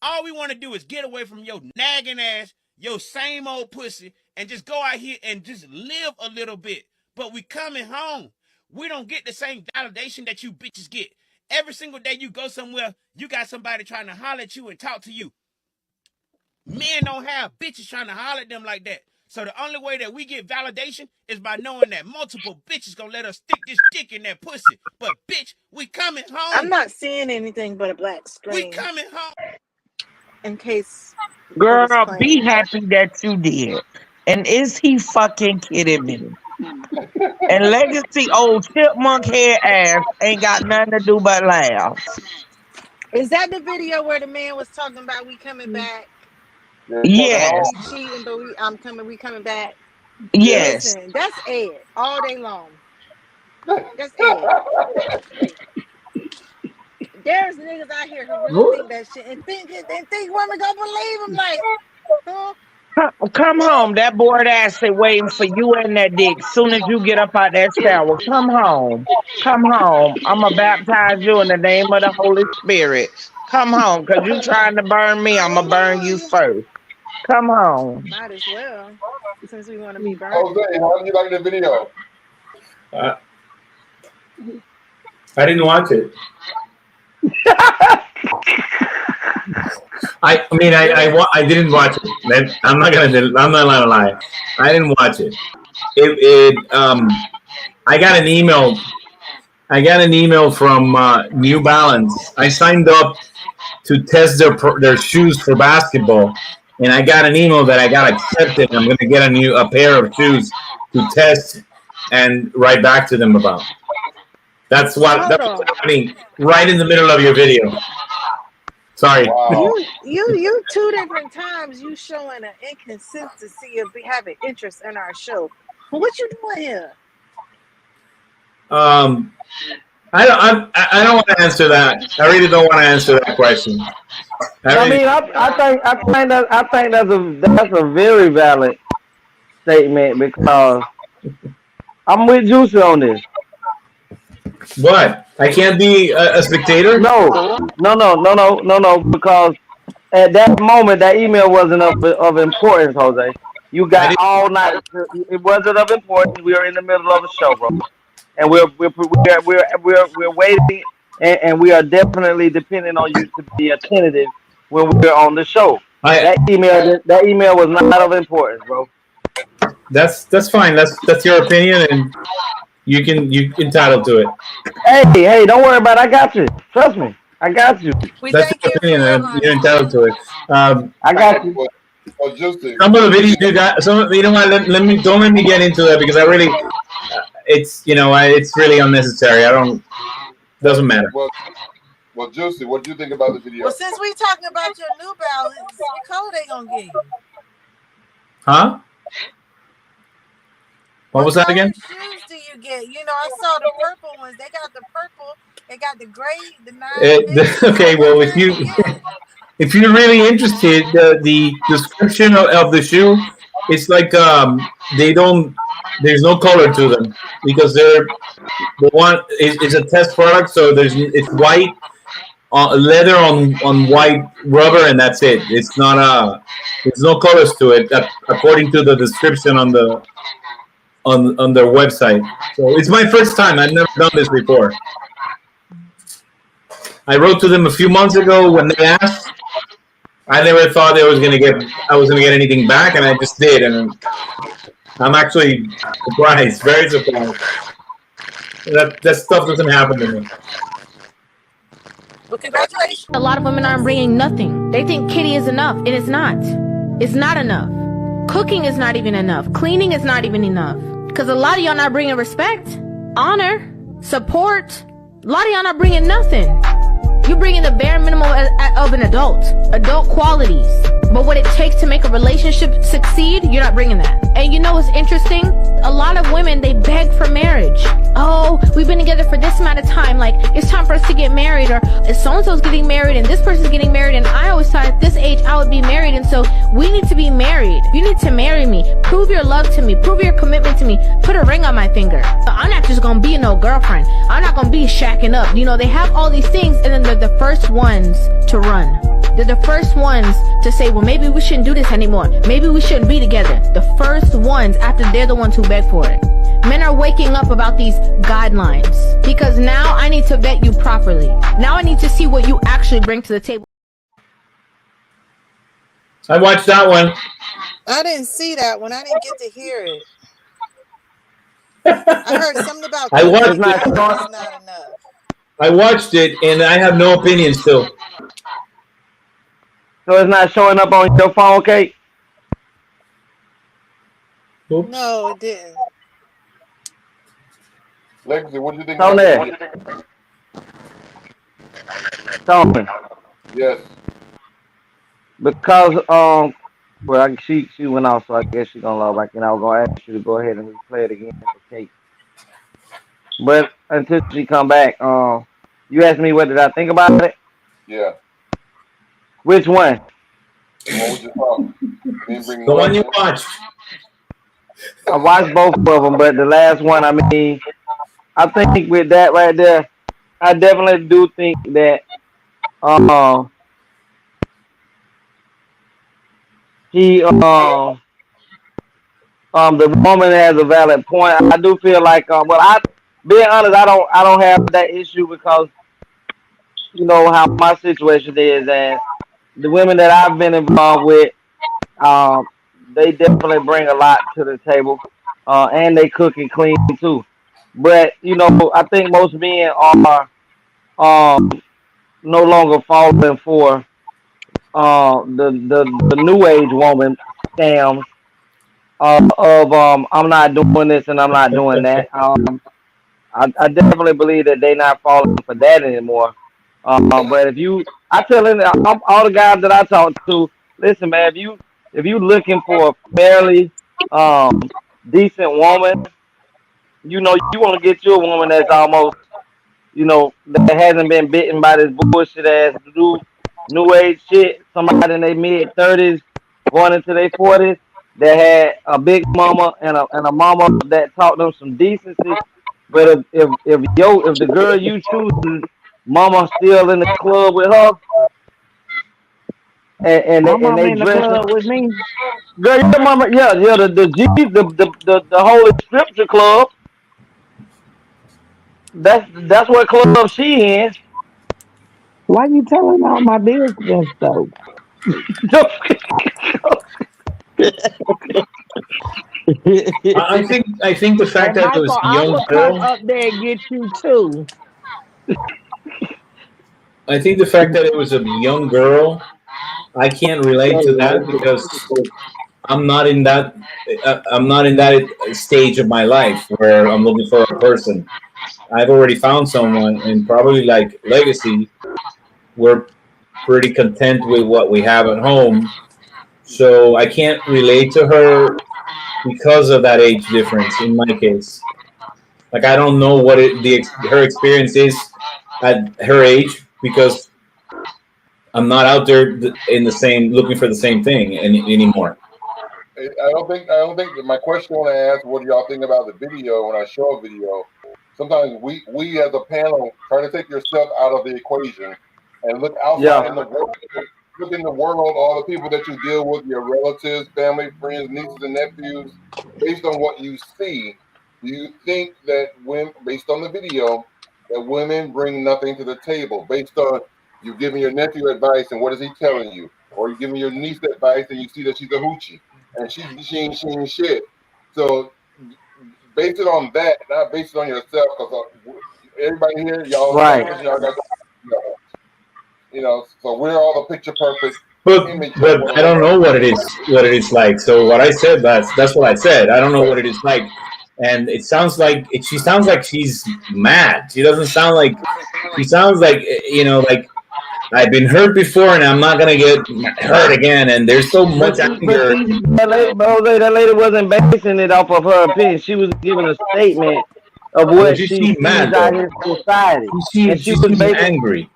All we want to do is get away from your nagging ass, your same old pussy, and just go out here and just live a little bit. But we coming home. We don't get the same validation that you bitches get. Every single day you go somewhere, you got somebody trying to holler at you and talk to you. Men don't have bitches trying to holler at them like that. So the only way that we get validation is by knowing that multiple bitches gonna let us stick this dick in that pussy. But bitch, we coming home. I'm not seeing anything but a black screen. We coming home. In case. Girl, be happy that you did. And is he fucking kidding me? And Legacy old chipmunk head ass ain't got nothing to do but laugh. Is that the video where the man was talking about we coming back? Yes. We cheating, but we coming back. Yes. Listen, that's Ed all day long. That's Ed. There's niggas out here who really think that shit and think women gonna believe him. Like, huh? Come home. That bored ass is waiting for you and that dick. Soon as you get up out that shower, come home. Come home. I'ma baptize you in the name of the Holy Spirit. Come home, cause you trying to burn me. I'ma burn you first. Come home. Might as well, since we want to be burned. Jose, how do you like the video? I didn't watch it. I didn't watch it. I'm not gonna lie. I didn't watch it. I got an email. I got an email from New Balance. I signed up to test their shoes for basketball, and I got an email that I got accepted. I'm gonna get a pair of shoes to test and write back to them about. That's Hold what's on. happening right in the middle of your video. Sorry. Wow. You 2 different times you showing an inconsistency of having interest in our show. What you doing here? I don't want to answer that. I really don't want to answer that question. I think that's a very valid statement because I'm with Juicy on this. What? I can't be a spectator? No, because at that moment that email wasn't of importance, Jose. You got all night. It wasn't of importance. We are in the middle of a show, bro, and we're waiting, and we are definitely depending on you to be attentive when we're on the show. That email was not of importance, bro. That's fine. That's your opinion, and you're entitled to it. Hey, don't worry about it. I got you. Trust me, I got you. That's your opinion, and you're entitled to it. I got you. Well, Juicy. Some of the videos you got. You know what? Don't let me get into that because I really, it's really unnecessary. Doesn't matter. Well, Juicy, what do you think about the video? Well, since we talking about your New Balance, what color they gonna give you? Huh? What was that again? What shoes do you get? I saw the purple ones. They got the purple. They got the gray, the 9. Okay, well, if you're really interested, the description of the shoe, it's like there's no color to them because it's a test product, so it's white leather on white rubber, and that's it. It's not there's no colors to it according to the description on their website. So it's my first time. I've never done this before. I wrote to them a few months ago when they asked. I never thought I was gonna get anything back, and I just did, and I'm actually surprised, very surprised. That stuff doesn't happen to me. Well, congratulations. A lot of women aren't bringing nothing. They think kitty is enough, and it's not. It's not enough. Cooking is not even enough. Cleaning is not even enough. Because a lot of y'all not bringing respect, honor, support. A lot of y'all not bringing nothing. You're bringing the bare minimum of an adult qualities. But what it takes to make a relationship succeed, you're not bringing that. And you know what's interesting? A lot of women, they beg for marriage. Oh, we've been together for this amount of time. Like, it's time for us to get married. Or so-and-so's getting married and this person's getting married. And I always thought at this age I would be married. And so we need to be married. You need to marry me. Prove your love to me. Prove your commitment to me. Put a ring on my finger. I'm not just going to be no girlfriend. I'm not going to be shacking up. They have all these things and then they're the first ones to run. They're the first ones to say, well, maybe we shouldn't do this anymore. Maybe we shouldn't be together. The first ones after they're the ones who beg for it. Men are waking up about these guidelines because now I need to vet you properly. Now I need to see what you actually bring to the table. I watched that one. I didn't see that one. I didn't get to hear it. I heard something about I watched it. Not enough. I watched it and I have no opinion still. So it's not showing up on your phone, Kate? Oops. No, it didn't. Legacy, what do you think? Tony. Yes. Because she went off, so I guess she's gonna log back in. I was gonna ask you to go ahead and replay it again for Kate. But until she come back, you asked me what did I think about it? Yeah. Which one? The one you watched. I watched both of them, but the last one, I think with that right there, I definitely do think that the woman has a valid point. I do feel like being honest, I don't have that issue because how my situation is, and the women that I've been involved with, um, they definitely bring a lot to the table, and they cook and clean too. But I think most men are um, no longer falling for the new age woman scams of I'm not doing this and I'm not doing that. I definitely believe that they're not falling for that anymore. But I tell them, all the guys that I talk to, listen, man, if you looking for a fairly decent woman, you want to get you a woman that's almost, that hasn't been bitten by this bullshit ass new age shit. Somebody in their mid 30s, going into their 40s, that had a big mama and a mama that taught them some decency. But if the girl you choose, mama still in the club with her, My and mama they in the dressing, club with me. girl, your mama, yeah, the holy scripture club. That's what club she in. Why you telling all my business though? I think the Hey fact that it was Michael, a I young would come girl. up there and get you too. I think the fact that it was a young girl. I can't relate to that because I'm not in that. I'm not in that stage of my life where I'm looking for a person. I've already found someone, and probably like Legacy, we're pretty content with what we have at home. So I can't relate to her because of that age difference. In my case, like I don't know what her experience is at her age because I'm not out there in the same looking for the same thing anymore. I don't think that my question when I ask what do y'all think about the video when I show a video, sometimes we as a panel try to take yourself out of the equation and look outside Yeah, in the world. Look in the world, all the people that you deal with, your relatives, family, friends, nieces and nephews, based on what you see, do you think that when based on the video that women bring nothing to the table based on you giving your nephew advice and what is he telling you? Or you giving your niece advice and you see that she's a hoochie and she ain't shit. So base it on that, not base it on yourself. Because everybody here, y'all right. selfish. Y'all got, so we're all the picture perfect But image of but what a I don't woman. know what it is like. So what I said that's what I said. I don't know what it is like, and it sounds like she sounds like she's mad. She doesn't sound like she sounds like like I've been hurt before and I'm not gonna get hurt again. And there's so But much see, but anger. see, that lady wasn't basing it off of her opinion. She was giving a statement of Well, what she she seemed sees mad out though. here in society, and she She was seemed basing. angry.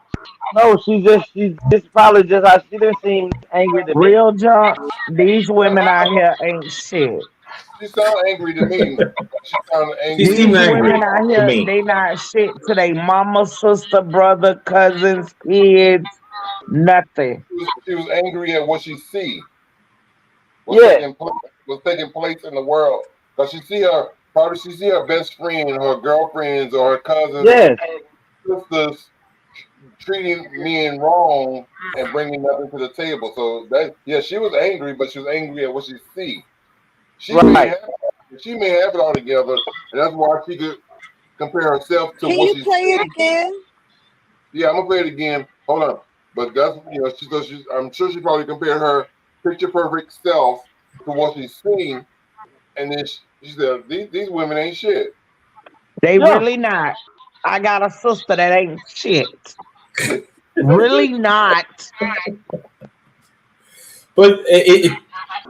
No, she's probably just how she didn't seem angry to me. Real junk. These women out here ain't shit. She sound angry to me. She sounded She angry seemed These to me. women angry out to here, me. they not shit to their mama, sister, brother, cousins, kids, nothing. She was angry at what she see was Yeah, taking place in the world because she see her best friend, her girlfriends, or her cousins, yes, sisters treating men wrong and bringing nothing to the table. So she was angry, but she was angry at what she see. She may right. have she may have it all together, and that's why she could compare herself to Can what you she play it see. again? Yeah, I'm gonna play it again. Hold on, but that's I'm sure she probably compared her picture perfect self to what she's seen, and then she said these women ain't shit. They Yeah, really not. I got a sister that ain't shit. Really not. But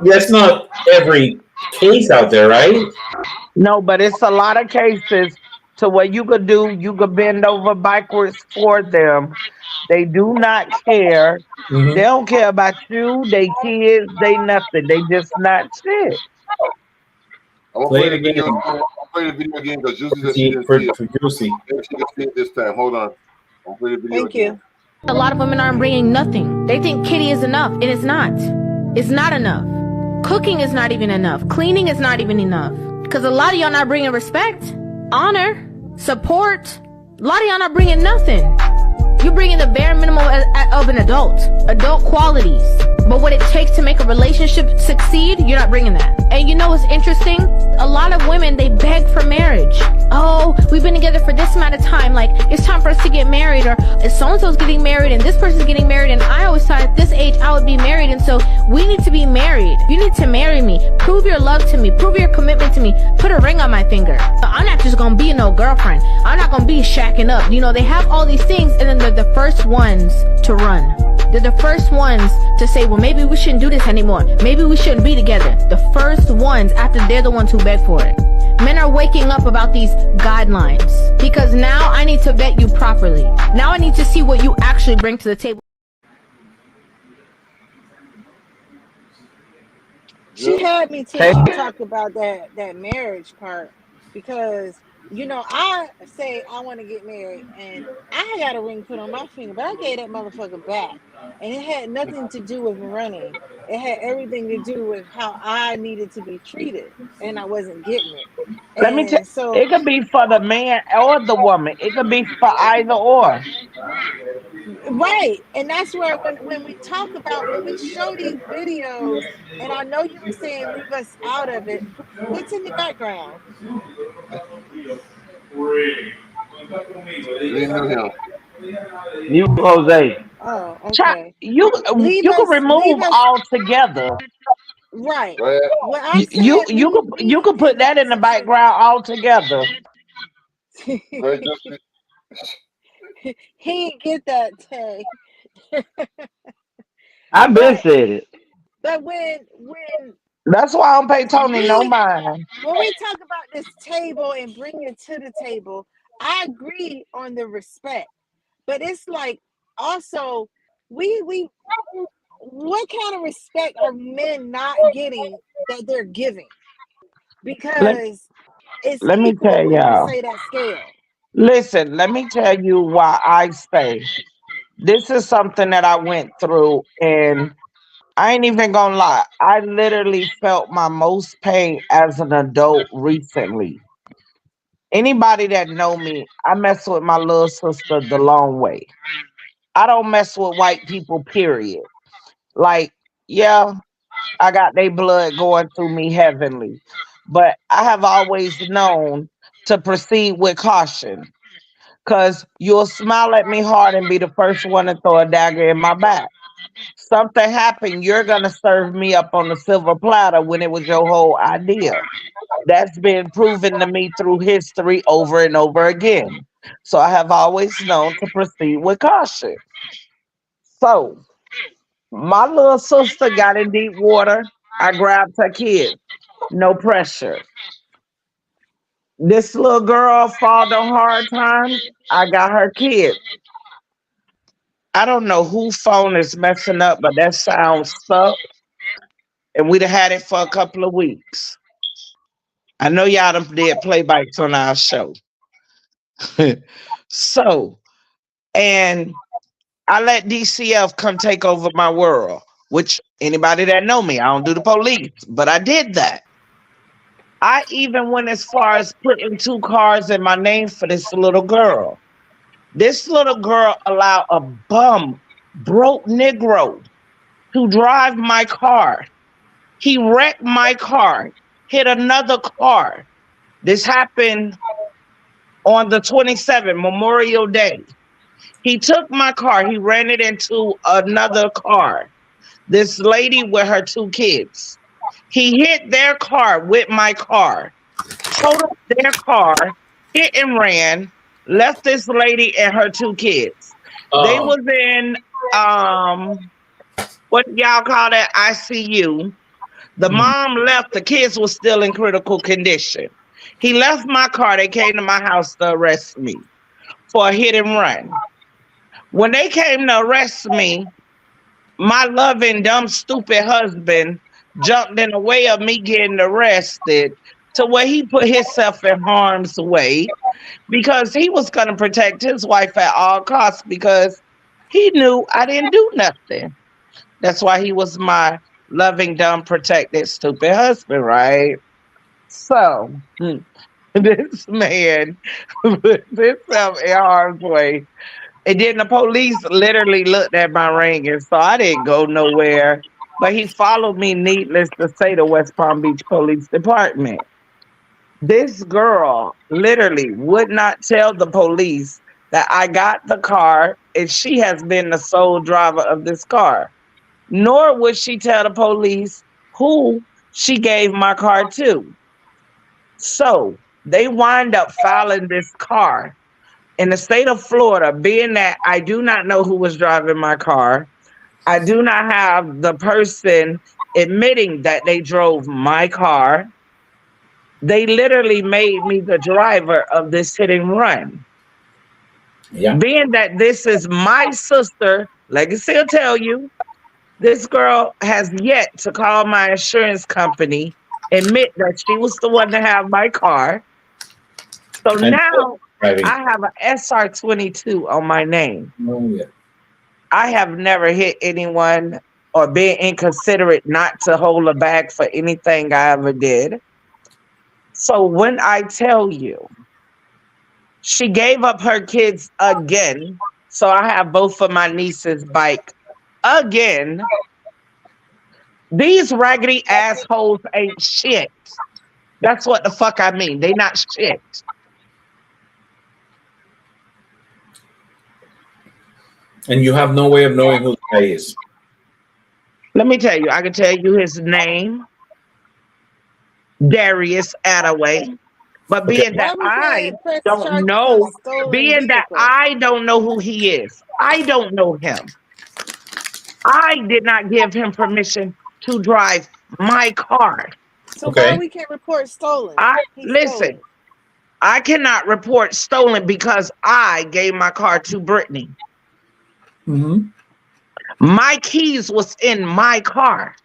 that's not every case out there, right? No, but it's a lot of cases to what you could bend over backwards for them. They do not care. They Mm-hmm. don't care about you, they kids, they nothing. They just not shit. I'm gonna Play play it the video. again I'm gonna play the video again because Juicy for said she see didn't see for, it. for Juicy. Maybe she can see it this time. Hold on. I'm gonna play the video Thank again. you. A lot of women aren't bringing nothing. They think kitty is enough, and it's not. It's not enough. Cooking is not even enough. Cleaning is not even enough. Because a lot of y'all not bringing respect, honor, support. A lot of y'all not bringing nothing. You bringing the the bare minimum of an adult qualities. But what it takes to make a relationship succeed, you're not bringing that. And you know what's interesting? A lot of women, they beg for marriage. Oh, we've been together for this amount of time. Like, it's time for us to get married. Or so-and-so's getting married and this person's getting married. And I always thought at this age I would be married. And so we need to be married. You need to marry me. Prove your love to me. Prove your commitment to me. Put a ring on my finger. I'm not just going to be no girlfriend. I'm not going to be shacking up. You know, they have all these things and then they're the first ones to run. They're the first ones to say, well, maybe we shouldn't do this anymore. Maybe we shouldn't be together. The first ones after they're the ones who beg for it. Men are waking up about these guidelines because now I need to vet you properly. Now I need to see what you actually bring to the table. She had me till she talked about that marriage part because I say I want to get married and I got a ring put on my finger, but I gave that motherfucker back, and it had nothing to do with running. It had everything to do with how I needed to be treated, and I wasn't getting it. Let me tell. And so, It could be for the man or the woman. It could be for either or. right, and that's where when we talk about when we show these videos, and I know you were saying leave us out of it. What's in the background? You didn't know him. You, Jose. Oh, Child, okay. you Leave can leave remove us altogether. right. Go ahead. What I'm You saying, you could put that in the background altogether. Go ahead, just he didn't get that, Tay. I've been But said it. when That's why I don't pay Tony no we mind. when we talk about this table and bring it to the table, I agree on the respect. But it's like also we what kind of respect are men not getting that they're giving? Let Because it's let me equal tell when you y'all. say that scale. Listen, let me tell you why I say this is something that I went through, and I ain't even gonna lie. I literally felt my most pain as an adult recently. Anybody that know me, I mess with my little sister the long way. I don't mess with white people, period. Like, yeah, I got their blood going through me heavenly. But I have always known to proceed with caution. Cause you'll smile at me hard and be the first one to throw a dagger in my back. Something happened, you're gonna serve me up on the silver platter when it was your whole idea. That's been proven to me through history over and over again. So I have always known to proceed with caution. So my little sister got in deep water. I grabbed her kids. No pressure. This little girl fall on hard times. I got her kids. I don't know who phone is messing up, but that sound stuck. And we'd have had it for a couple of weeks. I know y'all done did playbacks on our show. So, and I let DCF come take over my world, which anybody that know me, I don't do the police, but I did that. I even went as far as putting two cars in my name for this little girl. This little girl allowed a bum, broke Negro to drive my car. He wrecked my car, hit another car. This happened on the 27th, Memorial Day. He took my car, he ran it into another car. This lady with her two kids. He hit their car with my car, totaled their car, hit and ran, left this lady and her two kids. They Oh, was in what y'all call that ICU. The mom left, the kids were still in critical condition. He left my car, they came to my house to arrest me for a hit and run. When they came to arrest me, my loving, dumb, stupid husband jumped in the way of me getting arrested to where he put himself in harm's way because he was going to protect his wife at all costs because he knew I didn't do nothing. That's why he was my loving, dumb, protected, stupid husband, right? So this man put himself in harm's way And then the police literally looked at my ring, and so I didn't go nowhere. But he followed me, needless to say, to West Palm Beach Police Department. This girl literally would not tell the police that I got the car, and she has been the sole driver of this car. Nor would she tell the police who she gave my car to. So they wind up filing this car in the state of Florida, being that I do not know who was driving my car. I do not have the person admitting that they drove my car. They literally made me the driver of this hit and run. Yeah. Being that this is my sister, Legacy will tell you, this girl has yet to call my insurance company, admit that she was the one to have my car. So And now driving. I have an SR22 on my name. Oh, yeah. I have never hit anyone or been inconsiderate not to hold a bag for anything I ever did. So when I tell you, she gave up her kids again. So I have both of my nieces' bike again. These raggedy assholes ain't shit. That's what the fuck I mean. They not shit. And you have no way of knowing who the guy is. Let me tell you, I can tell you his name, Darius Attaway. But being that I don't know, being that I don't know who he is, I don't know him. I did not give him permission to drive my car. So why we can't report stolen? Listen, I cannot report stolen because I gave my car to Brittany. Mm-hmm. My keys was in my car.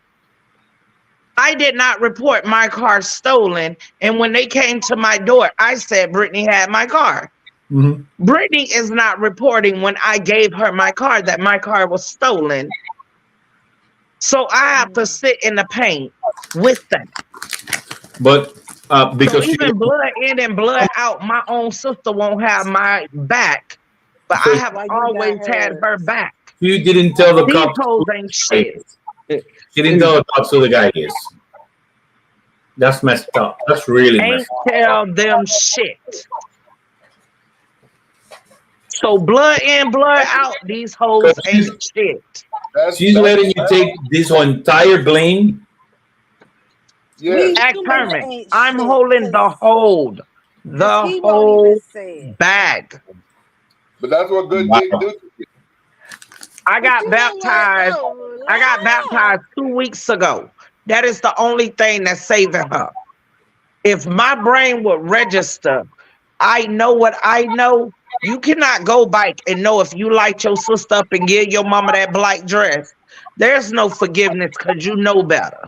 I did not report my car stolen. And when they came to my door, I said Brittany had my car. Mm-hmm. Brittany is not reporting when I gave her my car that my car was stolen. So I have to sit in the paint with them. But because so even blood in and blood out, my own sister won't have my back. But I have always had her back. You didn't tell the These cops. hoes ain't shit. She didn't tell the cops who the guy is. That's messed up. That's really messed up. Ain't tell them shit. So blood in, blood out, these hoes ain't shit. She's letting you take this entire blame. Yeah. Act permit. I'm holding the hold. The whole bag. But that's what good dick do. I got baptized. I got baptized 2 weeks ago. That is the only thing that's saving her. If my brain would register, I know what I know. You cannot go back and know if you light your sister up and give your mama that black dress. There's no forgiveness because you know better.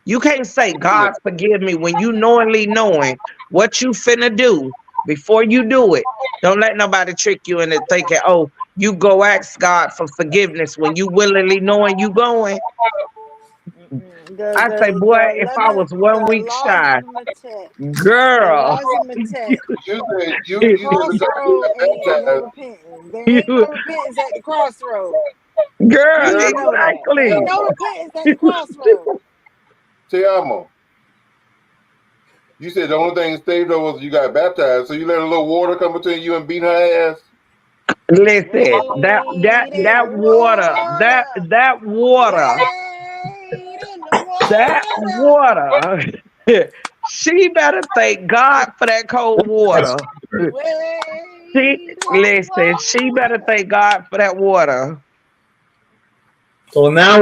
You can't say, God forgive me, when you knowingly knowing what you finna do before you do it. Don't let nobody trick you into thinking, oh, you go ask God for forgiveness when you willingly knowing you going. I say, boy, if I was 1 week shy, girl. You said you crossroad ain't no repentance. There ain't no repentance at the crossroad. Girl, exactly. There ain't no repentance at the crossroad. Te amo. You said the only thing saved her was you got baptized, so you let a little water come between you and beat her ass. Listen, that water. She better thank God for that cold water. She better thank God for that water. So now I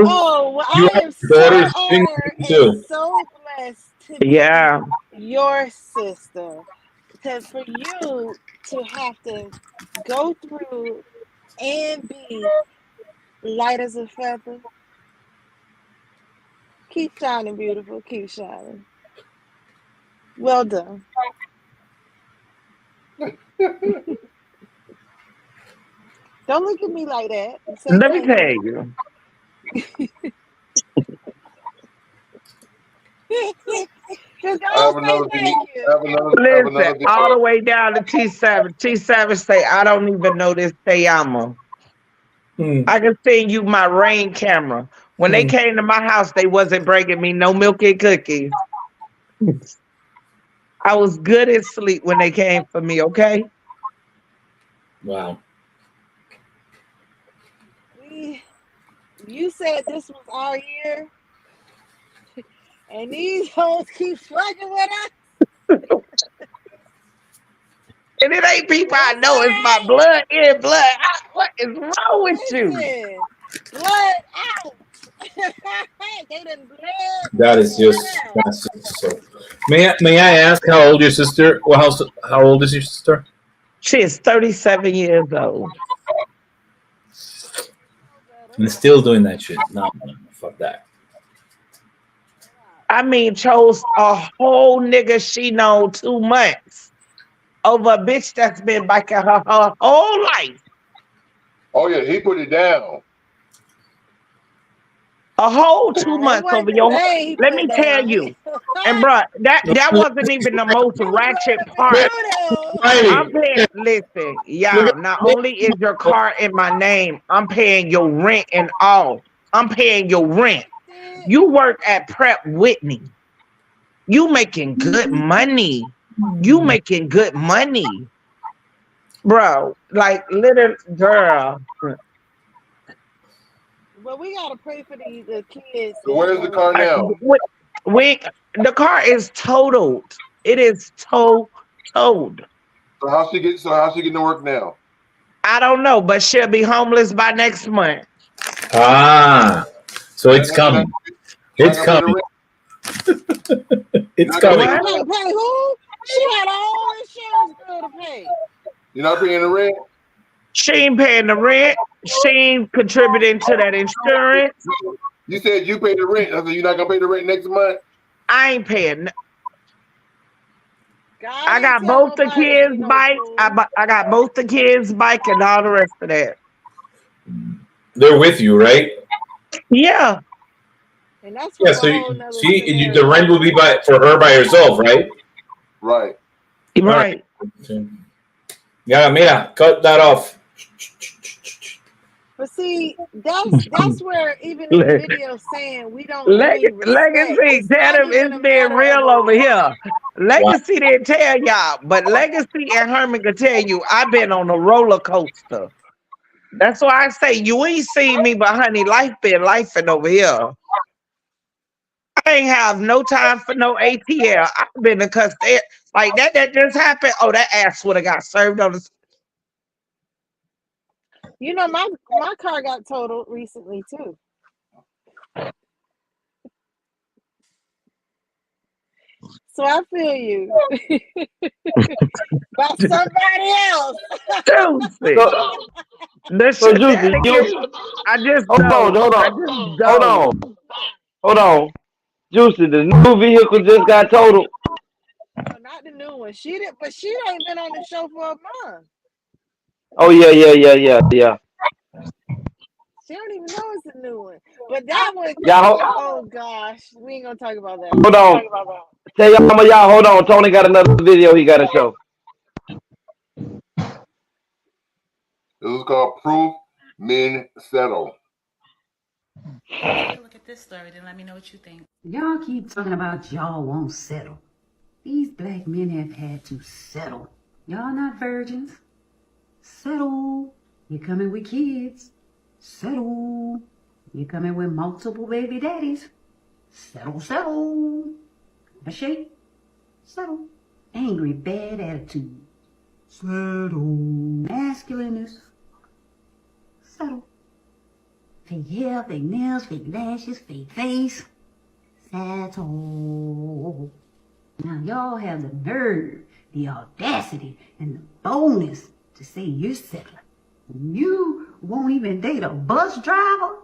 am so honored and so blessed to be your sister. Because for you to have to go through and be light as a feather, keep shining, beautiful. Keep shining. Well done. Don't look at me like that. Let me tell you. Just I go have say another video. thank you. I have another Listen, all the video. way down to T7. T7 say, I don't even know this Te Amo. I can send you my Rain camera. When they came to my house, they wasn't bringing me no milk and cookies. I was good at sleep when they came for me, okay? Wow. You said this was our year, and these hoes keep fucking with us. And it ain't people I know. It's my blood in, blood out. What is wrong with you? Listen, blood out. They done bled. That's just so. May I ask how old your sister? Well, how old is your sister? She is 37 years old. And still doing that shit. No, fuck that. I mean, chose a whole nigga she known 2 months over a bitch that's been biking her whole life. Oh yeah, he put it down. A whole 2 months over your. Let me tell you, and bruh, that wasn't even the most ratchet part. I'm paying. Listen, y'all. Not only is your car in my name, I'm paying your rent and all. I'm paying your rent. You work at Prep Whitney. You making good money. You making good money, bro. Like little girl. But we gotta pray for the kids. So where's the car now? The car is totaled. It is totaled. So how's she getting to work now? I don't know, but she'll be homeless by next month. Ah, so it's coming. It's coming. It's coming. Pay who? She had her own insurance bill to pay. You're not paying the rent? She ain't paying the rent. She ain't contributing to that insurance. You said you pay the rent. I said you're not gonna pay the rent next month. I ain't paying. I got both the kids' bike. I got both the kids' bike and all the rest of that. They're with you, right? Yeah. And that's yeah. So the rent will be for her by herself, right? Right. Right. Yeah, Mira, cut that off. But see, that's where even in the video saying we don't bring respect. Legacy, tell them it's being real over here. Legacy didn't tell y'all, but Legacy and Herman can tell you I've been on a roller coaster. That's why I say you ain't seen me, but honey, life been lifing over here. I ain't have no time for no ATL. I've been to cuss there like that just happened. Oh, that ass would have got served on the. You know, my car got totaled recently too. So I feel you. By somebody else. So Juicy, I just hold on. Juicy, the new vehicle just got totaled. No, not the new one. She ain't been on the show for a month. Oh yeah. She don't even know it's a new one. But that one, oh gosh, we ain't gonna talk about that. Hold on. Tell y'all, hold on. Tony got another video he gotta show. This is called Proof Men Settle. Take a look at this story, then let me know what you think. Y'all keep talking about y'all won't settle. These black men have had to settle. Y'all not virgins. Settle. You're coming with kids. Settle. You're coming with multiple baby daddies. Settle. A shake. Settle. Angry, bad attitude. Settle. Masculineness. Settle. Fake hair, fake nails, fake lashes, fake face. Settle. Now y'all have the nerve, the audacity, and the boldness to say you're settling. You won't even date a bus driver?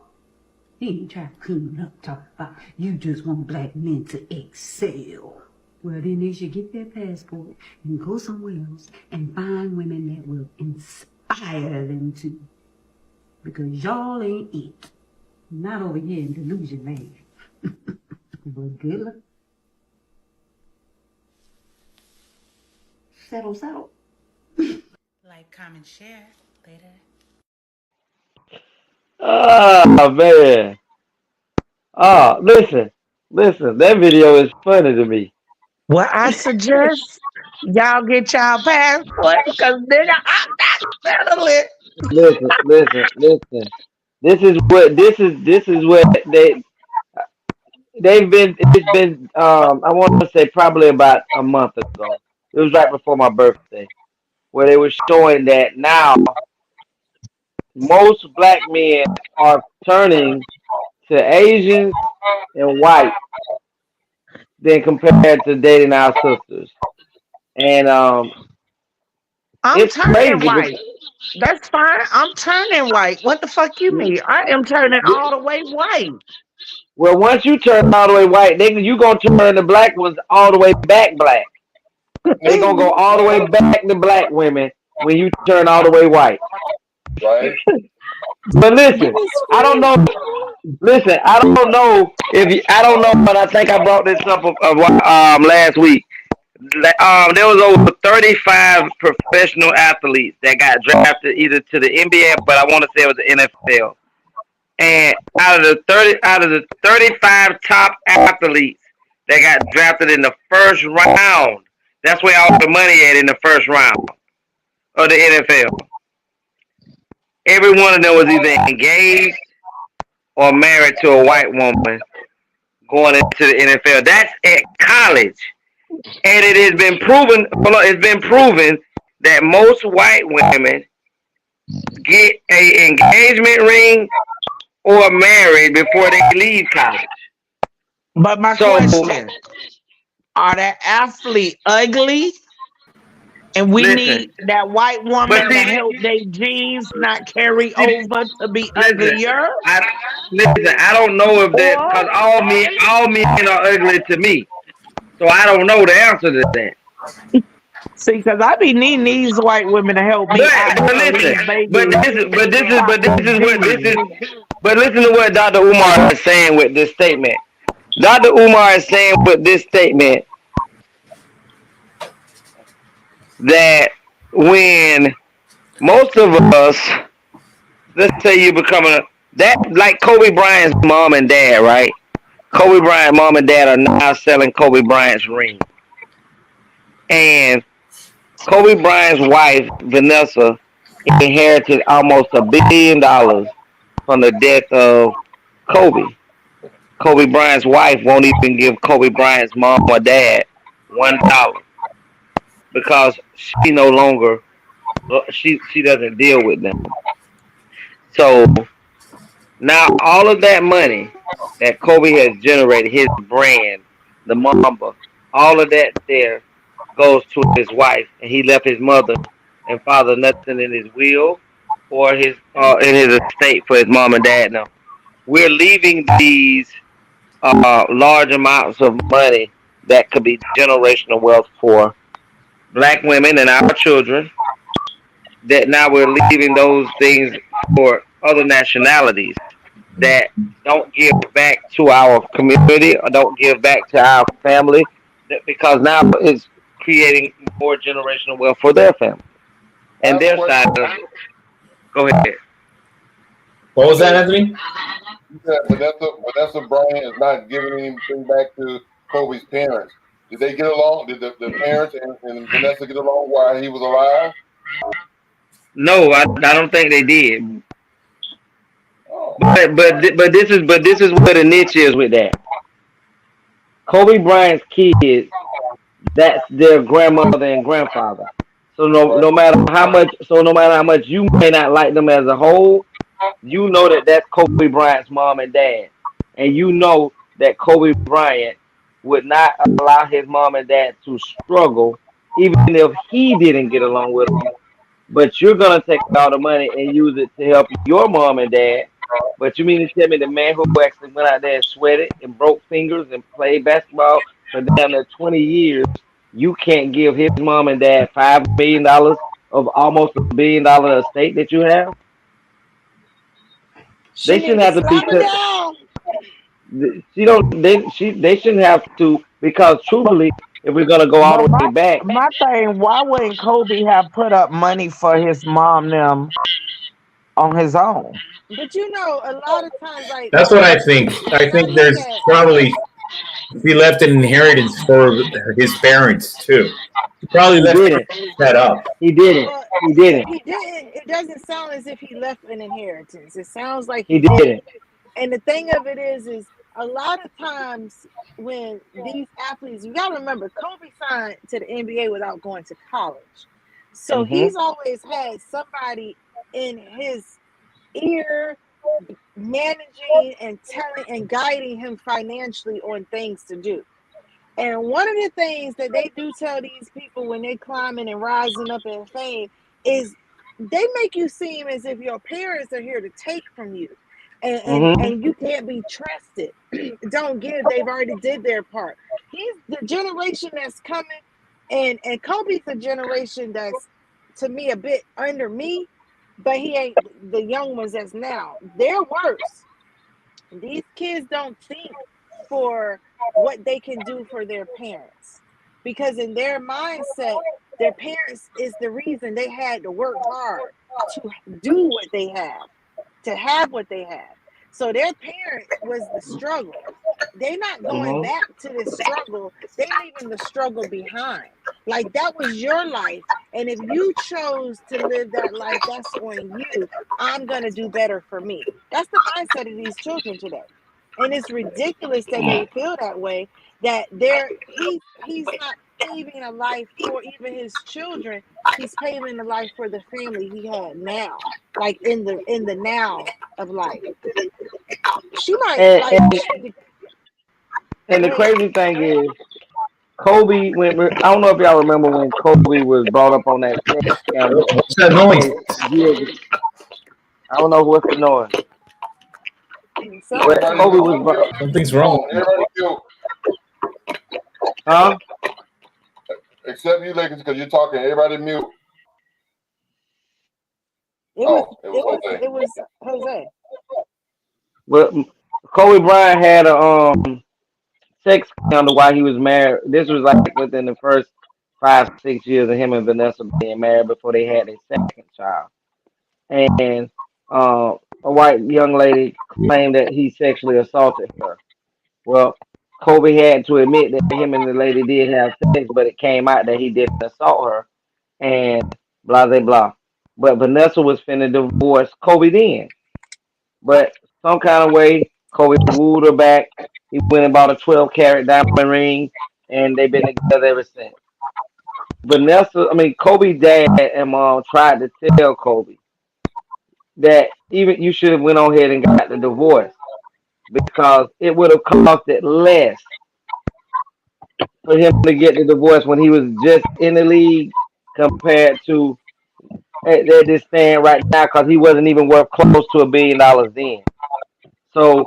You ain't trying to clean up, talk about you just want black men to excel. Well, then they should get their passport and go somewhere else and find women that will inspire them to. Because y'all ain't it. Not over here in Delusion Land. But good luck. Settle, settle. Like, comment, share later. Oh man. Oh, listen. That video is funny to me. Well, I suggest y'all get y'all passport because nigga, I'm not settling. Listen. This is what they've been. It's been. I want to say probably about a month ago. It was right before my birthday, where they were showing that now most black men are turning to Asians and white than compared to dating our sisters. And I'm it's turning crazy. white. That's fine. I'm turning white. What the fuck you mean? I am turning all the way white. Well, once you turn all the way white, you gonna turn the black ones all the way back black. They gonna go all the way back to black women when you turn all the way white. Right? But But listen, it's I don't know. crazy. Listen, I don't know if you, I don't know, but I think I brought this up last week. There was over 35 professional athletes that got drafted either to the NBA, but I want to say it was the NFL. And out of the 35 top athletes that got drafted in the first round, that's where all the money at in the first round of the NFL. Every one of them was either engaged or married to a white woman going into the NFL. That's at college. And it has been proven, it's been proven that most white women get a engagement ring or married before they leave college. But my So question, are that athlete ugly? And we listen, need that white but woman to see, help their genes not carry see, over to be listen, uglier? I listen. I don't know if that because Or all men are ugly to me. So I don't know the answer to that. see, because I be needing these white women to help me out But here of listen, these babies, but pop this these is what this is. genes. But listen to what Dr. Umar is saying with this statement. Dr. Umar is saying with this statement that when most of us, let's say you become a that like Kobe Bryant's mom and dad, right? Kobe Bryant mom and dad are now selling Kobe Bryant's ring, and Kobe Bryant's wife Vanessa inherited almost $1 billion from the death of Kobe. Kobe Bryant's wife won't even give Kobe Bryant's mom or dad $1 because she no longer she doesn't deal with them. So now all of that money that Kobe has generated, his brand, the Mamba, all of that there goes to his wife, and he left his mother and father nothing in his will or his in his estate for his mom and dad. Now we're leaving these large amounts of money that could be generational wealth for black women and our children. That now we're leaving those things for other nationalities that don't give back to our community or don't give back to our family because now it's creating more generational wealth for their family I and have a their question. side of it. Go ahead. What was that, So Anthony? you said Vanessa Bryant is not giving anything back to Kobe's parents. Did they get along? Did the parents and Vanessa get along while he was alive? No, I don't think they did. Oh, But this is where the niche is with that. Kobe Bryant's kids, that's their grandmother and grandfather. So right. no matter how much you may not like them as a whole, you know that that's Kobe Bryant's mom and dad, and you know that Kobe Bryant would not allow his mom and dad to struggle, even if he didn't get along with them. But you're gonna take all the money and use it to help your mom and dad. But you mean to tell me the man who actually went out there and sweated and broke fingers and played basketball for down there 20 years, you can't give his mom and dad $5 million of almost $1 billion estate that you have? She They need shouldn't to have to be. slap it down. She don't. They shouldn't have to because truthfully, If we're gonna go all But the way back, my thing, why wouldn't Kobe have put up money for his mom them on his own? But you know, a lot of times, like That's what I think. I when I think look there's at, probably he left an inheritance for his parents too. He probably he left didn't. that up. He didn't. well, He didn't. he didn't. It doesn't sound as if he left an inheritance. It sounds like He he did. didn't. And the thing of it is a lot of times when these athletes, you got to remember, Kobe signed to the NBA without going to college. So Mm-hmm. he's always had somebody in his ear managing and telling and guiding him financially on things to do. And one of the things that they do tell these people when they climbing and rising up in fame is they make you seem as if your parents are here to take from you. Mm-hmm. And you can't be trusted. Don't give. They've already did their part. He's the generation that's coming, and Kobe's a generation that's to me a bit under me, but he ain't the young ones that's now. They're worse. These kids don't think for what they can do for their parents because in their mindset, their parents is the reason they had to work hard to do what they have, to have what they have. So their parents was the struggle. They're not going Mm-hmm. back to the struggle. They leaving the struggle behind. Like that was your life. And if you chose to live that life, that's on you. I'm gonna do better for me. That's the mindset of these children today. And it's ridiculous that they feel that way, that he's not paving a life for even his children. He's paving the life for the family he had now. Like in the now of life. She might And, like and and go the ahead. crazy thing is, Kobe. I don't know if y'all remember when Kobe was brought up on that sex scandal. What's that noise? And years, I don't know what's the noise, but Something Everybody Kobe mute. was, Something's wrong. Oh, everybody mute. huh? Except you, Lakers, because you're talking. Everybody mute. it was Oh, it was Jose. it was Jose. Well, Kobe Bryant had a sex scandal while he was married. This was like within the first 5 6 years of him and Vanessa being married before they had their second child. And a white young lady claimed that he sexually assaulted her. Well, Kobe had to admit that him and the lady did have sex, but it came out that he didn't assault her, and blah blah blah. But Vanessa was finna divorce Kobe then. But some kind of way, Kobe wooed her back. He went and bought a 12-carat diamond ring, and they've been together ever since. Kobe's dad and mom tried to tell Kobe that even you should have went on ahead and got the divorce because it would have cost it less for him to get the divorce when he was just in the league compared to at this stand right now because he wasn't even worth close to $1 billion then. So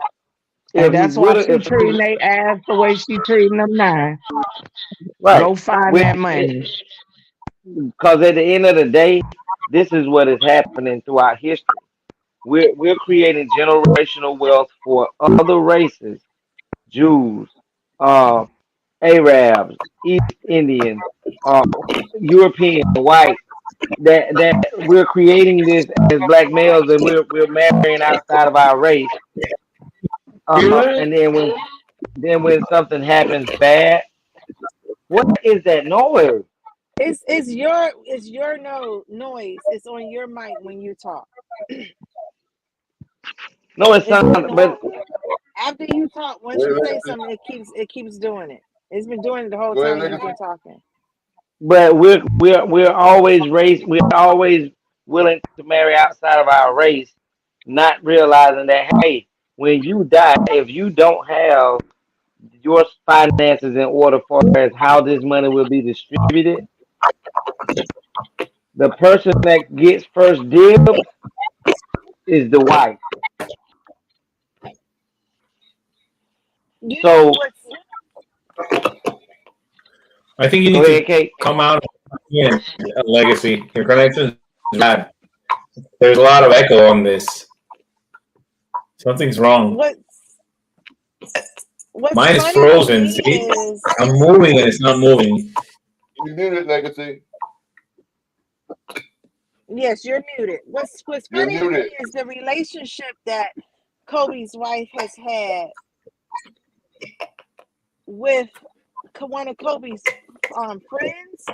And if he that's why would have, she if treating they ass the way she treating them now. right, Go find with that money. because at the end of the day, this is what is happening throughout history. We're creating generational wealth for other races, Jews, uh, Arabs, East Indians, uh, European, white. That we're creating this as black males, and we're marrying outside of our race. And then when something happens bad, what is that noise? It's your no noise. It's on your mic when you talk. No, it's It's not. been the But whole after you talk, once you say something, it keeps doing it. It's been doing it the whole Go ahead, time you've Lakers. been talking. we're always race. We're always willing to marry outside of our race, not realizing that hey, when you die, if you don't have your finances in order for as how this money will be distributed, the person that gets first dibs is the wife. You know So what's I think you go need to ahead, Kate. come out again, Legacy. Your connection is bad. There's a lot of echo on this. Something's wrong. what's What's Mine is funny to frozen. me See, is I'm moving and it's not moving. You muted, Legacy. yes, you're muted. What's You're funny to me muted. is the relationship that Kobe's wife has had with one of Kobe's friends,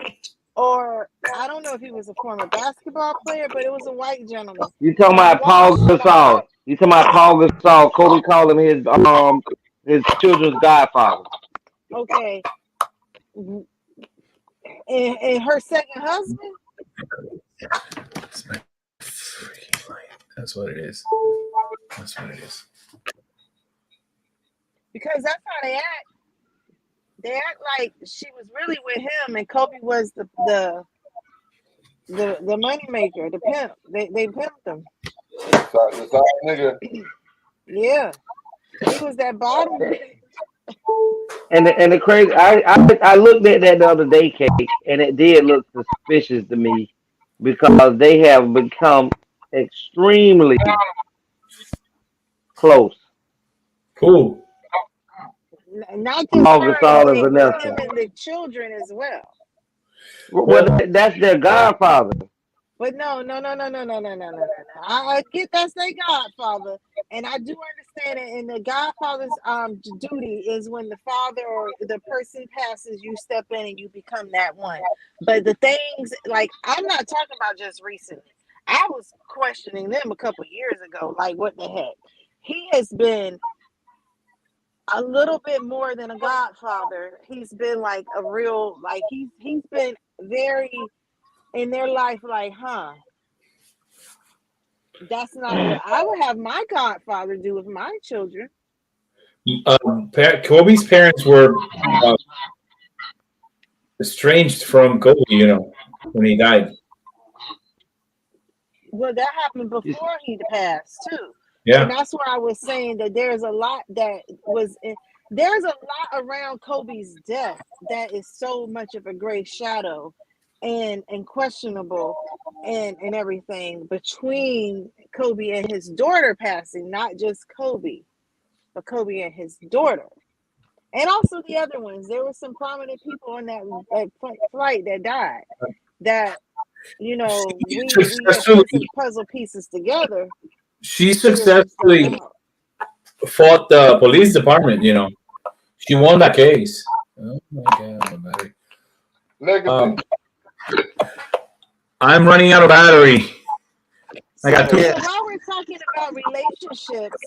or I don't know if he was a former basketball player, but it was a white gentleman. You talking And I about Paul watched. Gasol? You talking about Paul Gasol? Kobe called him his children's godfather. Okay, and her second husband. That's what it is. That's what it is. Because that's how they act. They act like she was really with him, and Kobe was the money maker, the pimp. They pimped him. The side nigga. Yeah, he was that bottom. And the crazy, I looked at that the other day, Kate, and it did look suspicious to me because they have become extremely close. Cool. Not just Paul her, Gasol and but Vanessa. him and the children as well. Well, that's their godfather. But no. I get that's their godfather, and I do understand it. And the godfather's duty is when the father or the person passes, you step in and you become that one. But the things like I'm not talking about just recently. I was questioning them a couple years ago. Like, what the heck? He has been a little bit more than a godfather. He's been like a real like he's been very in their life like, huh? That's not what I would have my godfather do with my children. Kobe's parents were uh, estranged from Kobe, when he died. Well, that happened before he passed too. Yeah. And that's why I was saying that there's a lot there's a lot around Kobe's death that is so much of a gray shadow and questionable and everything between Kobe and his daughter passing, not just Kobe, but Kobe and his daughter. And also the other ones. There were some prominent people on that flight that died. That we had put some puzzle pieces together. She To figure some stuff successfully out. fought the police department. She won that case. Oh my god, battery. I'm running out of battery. I got two. So while we're talking about relationships,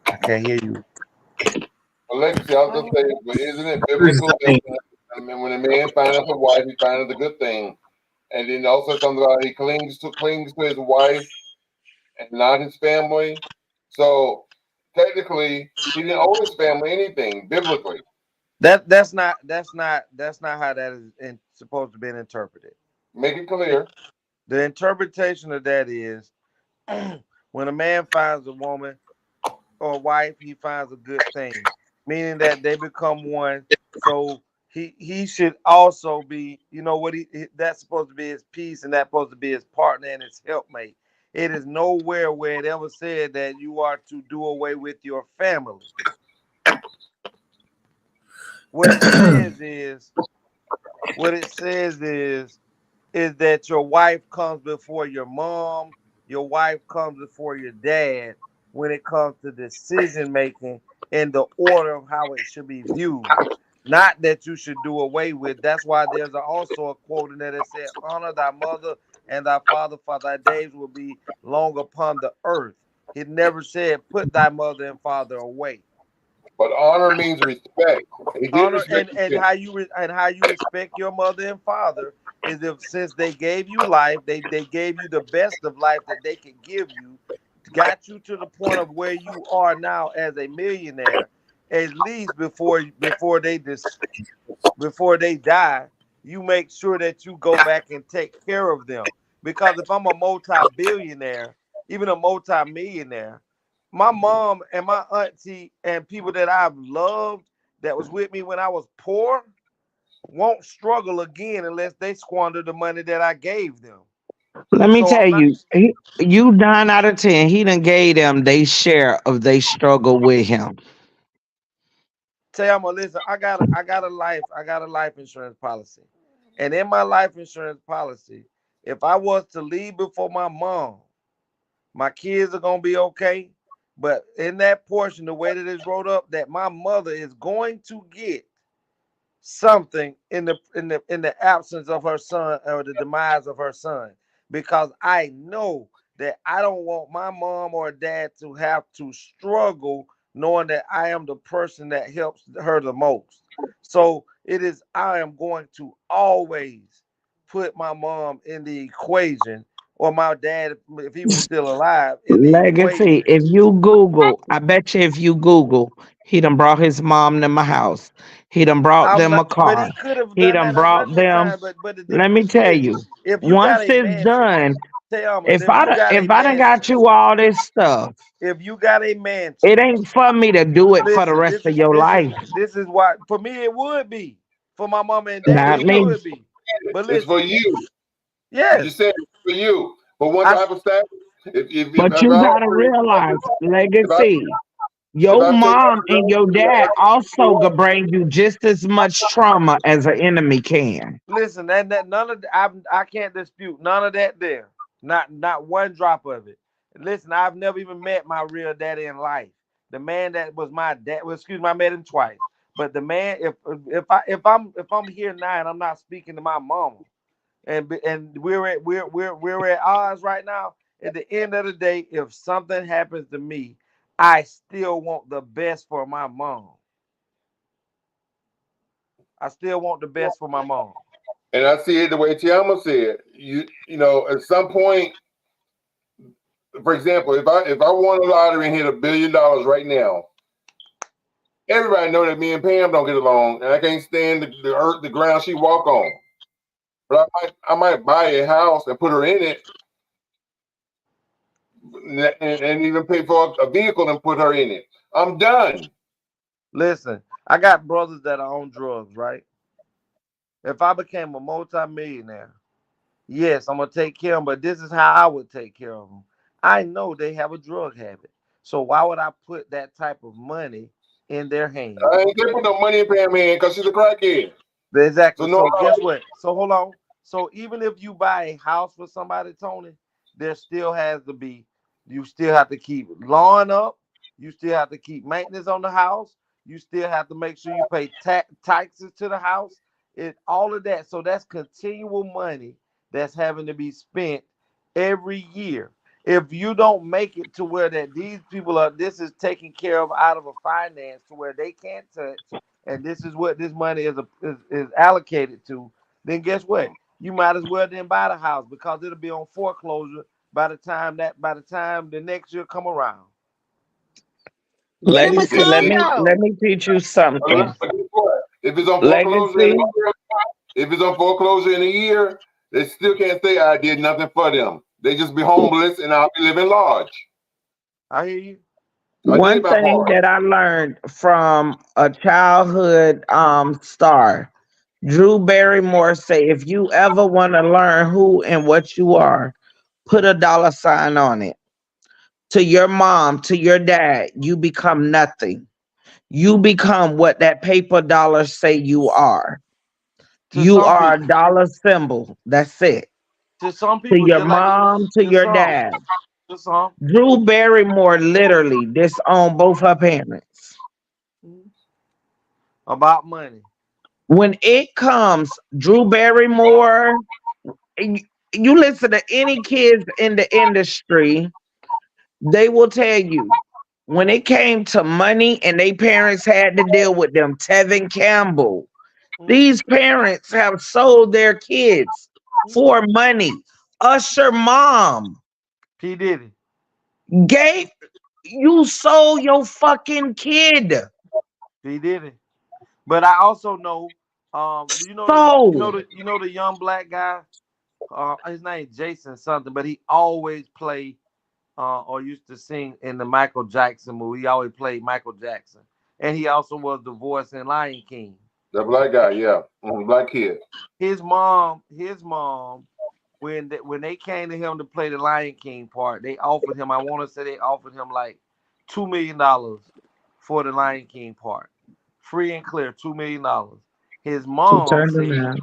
I can't hear you. Alexis, I was gonna say, but isn't it biblical that when a man finds a wife, he finds a good thing, and then also comes out he clings to his wife and not his family. So technically, he didn't owe his family anything biblically. That's not how that is supposed to be interpreted. Make it clear. The interpretation of that is when a man finds a woman or a wife, he finds a good thing, meaning that they become one. So he should also be, that's supposed to be his peace, and that's supposed to be his partner and his helpmate. It is nowhere where it ever said that you are to do away with your family. What it says is that your wife comes before your mom, your wife comes before your dad when it comes to decision making in the order of how it should be viewed. Not that you should do away with. That's why there's also a quote in there that said, honor thy mother and thy father, for thy days will be long upon the earth. It never said put thy mother and father away. But honor means respect. Honor and how you respect your mother and father is if since they gave you life, they gave you the best of life that they could give you, got you to the point of where you are now as a millionaire. At least before they die, you make sure that you go back and take care of them. Because if I'm a multi-billionaire, even a multi-millionaire, my mom and my auntie and people that I've loved that was with me when I was poor won't struggle again unless they squander the money that I gave them. Let me tell you, you 9 out of 10. He done gave them they share of they struggle with him. Tell me, listen, I got a life insurance policy. And in my life insurance policy, if I was to leave before my mom, my kids are gonna be okay. But in that portion, the way that it's wrote up, that my mother is going to get something in the absence of her son or the demise of her son, because I know that I don't want my mom or dad to have to struggle knowing that I am the person that helps her the most. So I am going to always put my mom in the equation, or my dad, if he was still alive, in the Legacy. equation. If you Google, I bet you if you Google, he done brought his mom to my house. He done brought I'm them not, a but car. he could have He done done that a brought hundred them. times. But the Let me difference tell is, you, if you got once a it's mansion, done, tell me, if if you got a I done mansion, got you all this stuff, if you got a it mansion, ain't for me to do it for the listen, rest this of is your this is life. this is why for me it would be. For my mama and daddy, Not it me. would be. But It's for listen, you. You yes, just said it's for you. But once I I have established, if But I you gotta realize, if I Legacy, if your I take mom and your dad also could bring you just as much trauma as an enemy can. listen, that none of I can't dispute none of that there. Not one drop of it. Listen, I've never even met my real daddy in life. The man that was my dad, well, excuse me, I met him twice. But the man, if I'm here now and I'm not speaking to my mama, and we're at odds right now. At the end of the day, if something happens to me, I still want the best for my mom. I still want the best for my mom. and I see it the way Tiama said, at some point, for example, if I won a lottery and hit $1 billion right now, everybody know that me and Pam don't get along, and I can't stand the earth, the ground she walk on. But I might buy a house and put her in it, and even pay for a vehicle and put her in it. I'm done. Listen, I got brothers that are on drugs, right? If I became a multimillionaire, yes, I'm gonna take care of them, but this is how I would take care of them. I know they have a drug habit, so why would I put that type of money in their hands? I ain't gonna put no money in Pam hand because she's a crackhead. So Exactly. no, So guess what? So hold on. So even if you buy a house for somebody, Tony, there still has to be, you still have to keep lawn up. You still have to keep maintenance on the house. You still have to make sure you pay taxes to the house. All of that. So that's continual money that's having to be spent every year. If you don't make it to where that these people are, this is taken care of out of a finance to where they can't touch, and this is what this money is allocated to, then guess what? You might as well then buy the house, because it'll be on foreclosure by the time the next year come around. Get him a Legacy, let condo. me teach you something. but guess what? If it's on foreclosure in a Legacy, year, if it's on foreclosure in a year, they still can't say I did nothing for them. They just be homeless and I'll be living large. I hear you. I did one my thing part. that I learned from a childhood star, Drew Barrymore say, if you ever want to learn who and what you are, put a dollar sign on it. To your mom, to your dad, you become nothing. You become what that paper dollars say you are. To You some are a people, dollar symbol. That's it. to some To people, your just like mom, to to your some, dad. to some, Drew Barrymore literally disowned both her parents. about money. When it comes, Drew Barrymore, you, you listen to any kids in the industry, they will tell you when it came to money and they parents had to deal with them, Tevin Campbell, these parents have sold their kids for money. Usher mom P Diddy, gave you sold your fucking kid. P Diddy. But I also know, So the young black guy. His name Jason something, but he always played or used to sing in the Michael Jackson movie. He always played Michael Jackson, and he also was the voice in Lion King. The black guy, yeah. Black kid. His mom, when they came to him to play the Lion King part, they offered him. I want to say they offered him like $2 million for the Lion King part. free and clear, $2 million. His She mom turned said, around.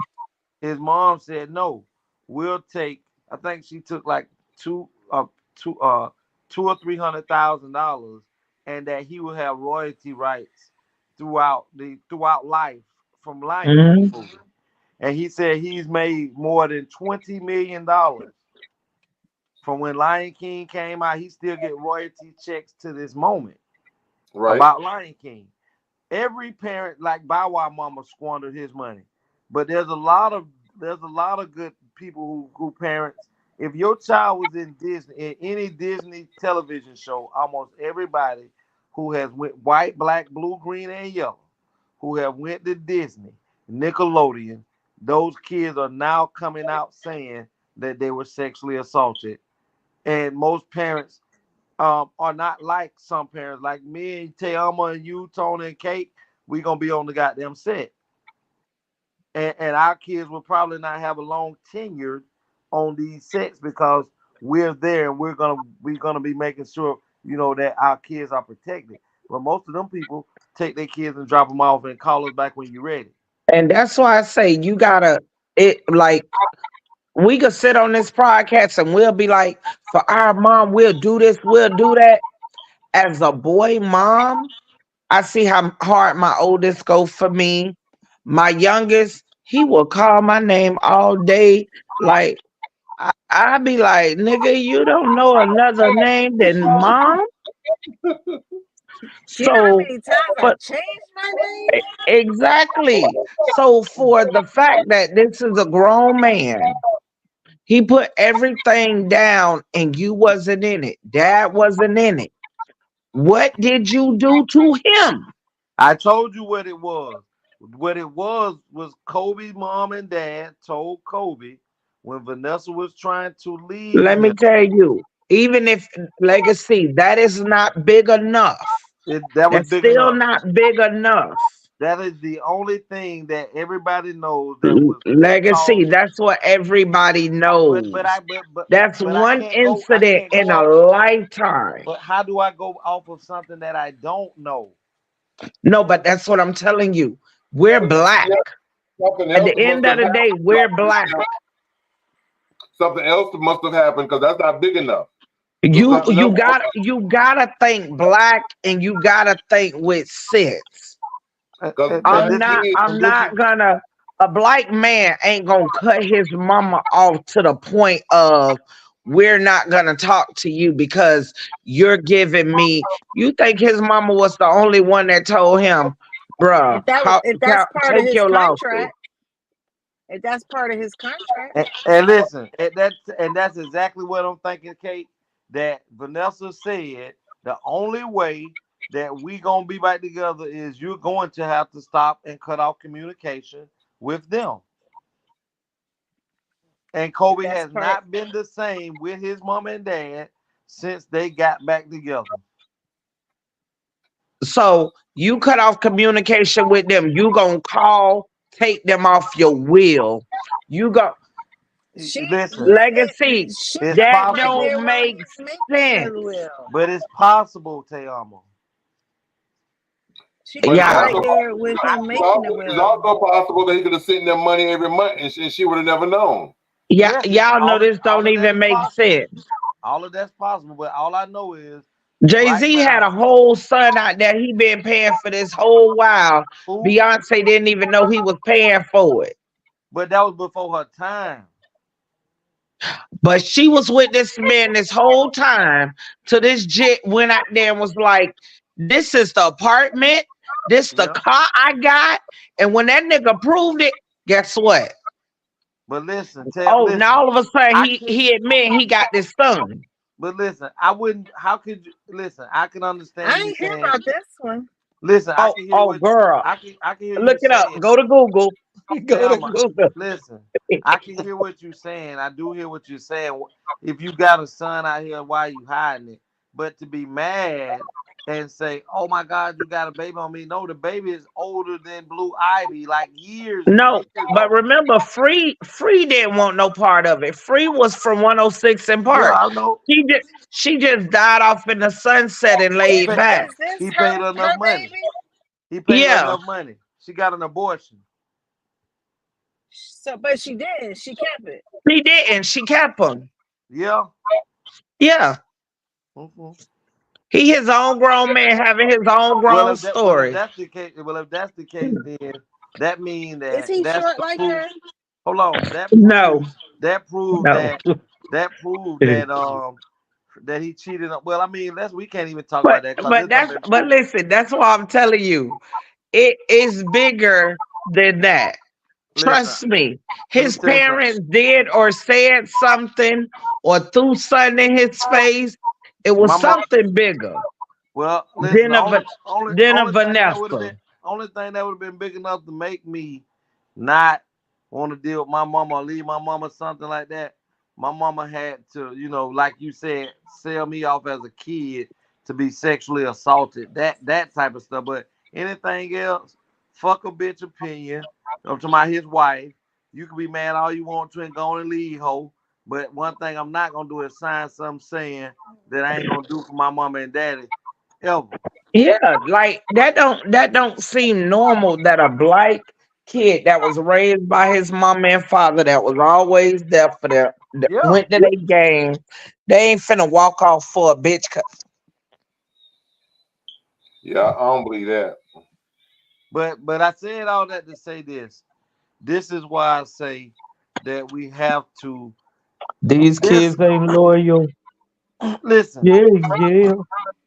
no, we'll take. I think she took like two, uh, $200,000 or $300,000, and that he will have royalty rights throughout life from Lion King Mhm. movie. And he said he's made more than $20 million from when Lion King came out. He still get royalty checks to this moment Right. about Lion King. Every parent, like Bow Wow Mama, squandered his money, but there's a lot of good people who parents. If your child was in any Disney television show, almost everybody who has went white, black, blue, green, and yellow, who have went to Disney, Nickelodeon, those kids are now coming out saying that they were sexually assaulted. And most parents are not like some parents, like me and Tayama and you, Tony and Kate. We gonna be on the goddamn set, and our kids will probably not have a long tenure on these sets because we're there and we're gonna be making sure that our kids are protected. But most of them people take their kids and drop them off and call us back when you're ready. And that's why I say you gotta it like we could sit on this podcast and we'll be like, for our mom, we'll do this, we'll do that. As a boy mom, I see how hard my oldest go for me. My youngest, he will call my name all day. Like I be like, nigga, you don't know another name than mom. You know how So, many times I but changed my name? exactly. So for the fact that this is a grown man, he put everything down and you wasn't in it. Dad wasn't in it. What did you do to him? I told you what it was. What it was Kobe's mom and dad told Kobe when Vanessa was trying to leave Let me him. tell you, even if legacy, that is not big enough. That was That's big still enough. not big enough. That is the only thing that everybody knows that Legacy, caused. that's what everybody But but knows. I but but That's but I one can't go. I incident can't in go a off. lifetime. But how do I go off of something that I don't know? No, but that's what I'm telling you. We're black. Yeah, something At else the must end have of the day, we're happened. black. Something else must have happened because that's not big enough. So You something you else. got you gotta think black and you gotta think with sense. Because I'm This is not I'm this is not gonna a black man ain't gonna cut his mama off to the point of we're not gonna talk to you because you're giving me you think his mama was the only one that told him, bruh, If that's part of take his your losses. contract, if that's part of his contract, and listen, that's exactly what I'm thinking, Kate. That Vanessa said the only way that we gonna be back together is you're going to have to stop and cut off communication with them. And if Kobe that's has part, not been the same with his mom and dad since they got back together. So you cut off communication with them. You gonna call, take them off your will. You go Listen, legacy. she it's was That right possible, there don't while he make was making sense. the will. but it's possible, Teamo. She But was it's Yeah. right also there with him making the it's will. also possible that he could have sent them money every month and she would have never known. Yeah, Yes, it's y'all know this all don't of that even is make possible. sense. All of that's possible, but all I know is right Jay-Z had now, a whole son out there. He been paying for this whole while. who? Beyonce didn't even know he was paying for it. But that was before her time. But she was with this man this whole time till this jit went out there and was like, this is the apartment, this the Yeah. car I got. And when that nigga proved it, guess what? But listen, Oh, now listen. all of a sudden I he can he admit he got this son. but listen, I wouldn't how could you listen, I can I understand you ain't hear saying about this one. listen, I Oh, can hear oh what girl. I can hear you Look it up. saying. Go to Google. Go to Thelma, Google. listen, I can hear what you're saying. I do hear what you're saying. If you got a son out here, why are you hiding it? But to be mad and say, "Oh my God, you got a baby on me," no, the baby is older than Blue Ivy, like years and No, years but older. remember, Free didn't want no part of it. Free was from 106 in Yeah, Park. I know. She just died off in the sunset and He laid paid back. Is this he paid her enough her money. baby? He paid her Yeah, enough money. She got an abortion. So, but she didn't. She kept it. she didn't. She kept him. Yeah. Yeah. Mm-hmm. He his own grown man having his own Well, grown if story. that's the case, then that means Is that he that's short the like proof. her? Hold on, No, that proves no. that he cheated on. Well, I mean, we can't even talk But about that because it's something. but listen, that's why I'm telling you. It is bigger than that. Listen, Trust me. let me His tell you something. parents did or said something or threw something in his face. It was My mom. something bigger Well, listen. than The a only Va- only than a only thing that would have Vanessa. been big enough to make me not want to deal with my mama or leave my mama, something like that. My mama had to, like you said, sell me off as a kid to be sexually assaulted. That type of stuff. But anything else, fuck a bitch opinion. Up to his wife. You can be mad all you want to and go on and leave, ho. But one thing I'm not gonna do is sign something saying that I ain't gonna do for my mama and daddy ever. Yeah, like that don't seem normal that a black kid that was raised by his mom and father that was always there for them, that Yeah. went to their game, they ain't finna walk off for a bitch. Yeah, I don't believe that. But I said all that to say this. This is why I say that we have to These this kids ain't loyal. listen, Yeah, yeah.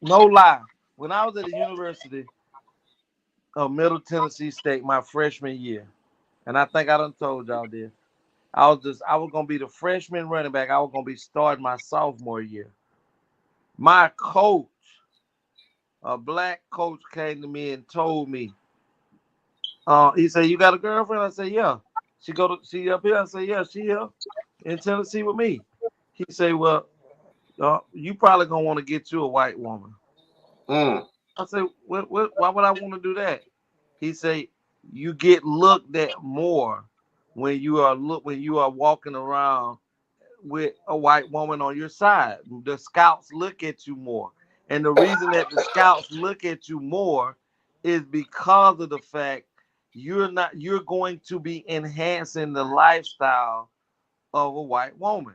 no lie. When I was at the University of Middle Tennessee State my freshman year, and I think I done told y'all this, I was gonna be the freshman running back. I was gonna be starting my sophomore year. My coach, a black coach, came to me and told me, he said, "You got a girlfriend?" I said, "Yeah." She up here? I said, "Yeah, she here in Tennessee with me." He said, "Well, you probably gonna want to get you a white woman." Mm. I said, "What? Why would I want to do that?" He said, "You get looked at more when you are walking around with a white woman on your side. The scouts look at you more, and the reason that the scouts look at you more is because of the fact you're going to be enhancing the lifestyle of a white woman.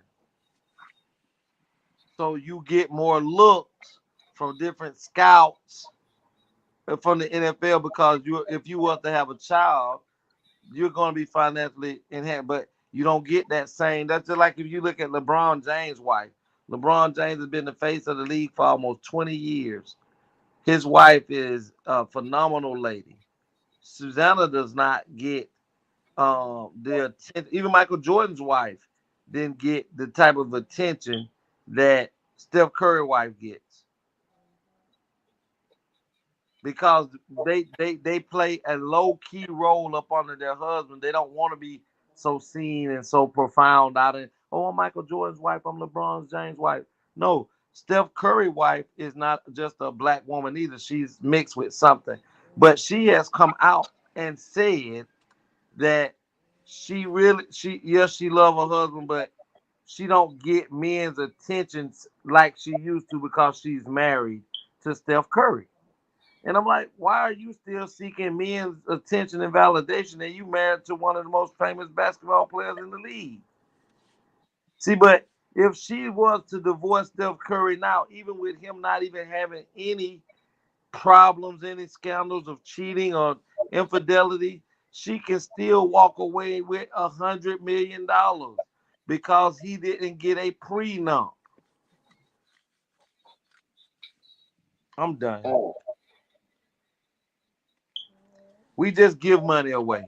So you get more looks from different scouts from the NFL because if you was to have a child, you're going to be financially enhanced, but you don't get that same. That's just like if you look at LeBron James' wife. LeBron James has been the face of the league for almost 20 years. His wife is a phenomenal lady. Susanna does not get the attention. Even Michael Jordan's wife didn't get the type of attention that Steph Curry's wife gets because they play a low key role up under their husband. They don't want to be so seen and so profound out in, oh, I'm Michael Jordan's wife, I'm LeBron James' wife. No, Steph Curry's wife is not just a black woman either. She's mixed with something. But she has come out and said that she love her husband, but she don't get men's attentions like she used to because she's married to Steph Curry. And I'm like, why are you still seeking men's attention and validation and you married to one of the most famous basketball players in the league? See, but if she was to divorce Steph Curry now, even with him not even having any problems, any scandals of cheating or infidelity, she can still walk away with $100 million because he didn't get a prenup. I'm done. Mm. We just give money away.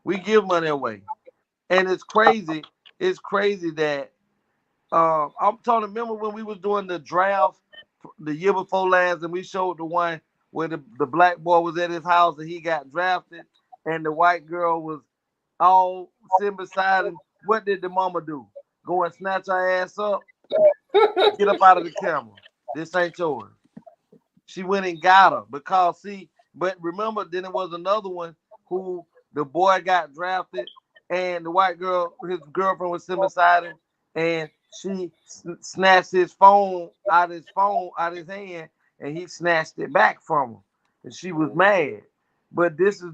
We give money away. And it's crazy. It's crazy that I'm talking. Remember when we was doing the draft the year before last, and we showed the one where the black boy was at his house and he got drafted, and the white girl was all sitting beside him. What did the mama do? Go and snatch her ass up? Get up out of the camera. This ain't yours. She went and got her because see, but remember, then there was another one who the boy got drafted, and the white girl, his girlfriend was sitting beside him, and she snatched his phone out of his hand, and he snatched it back from her, and she was mad. But this is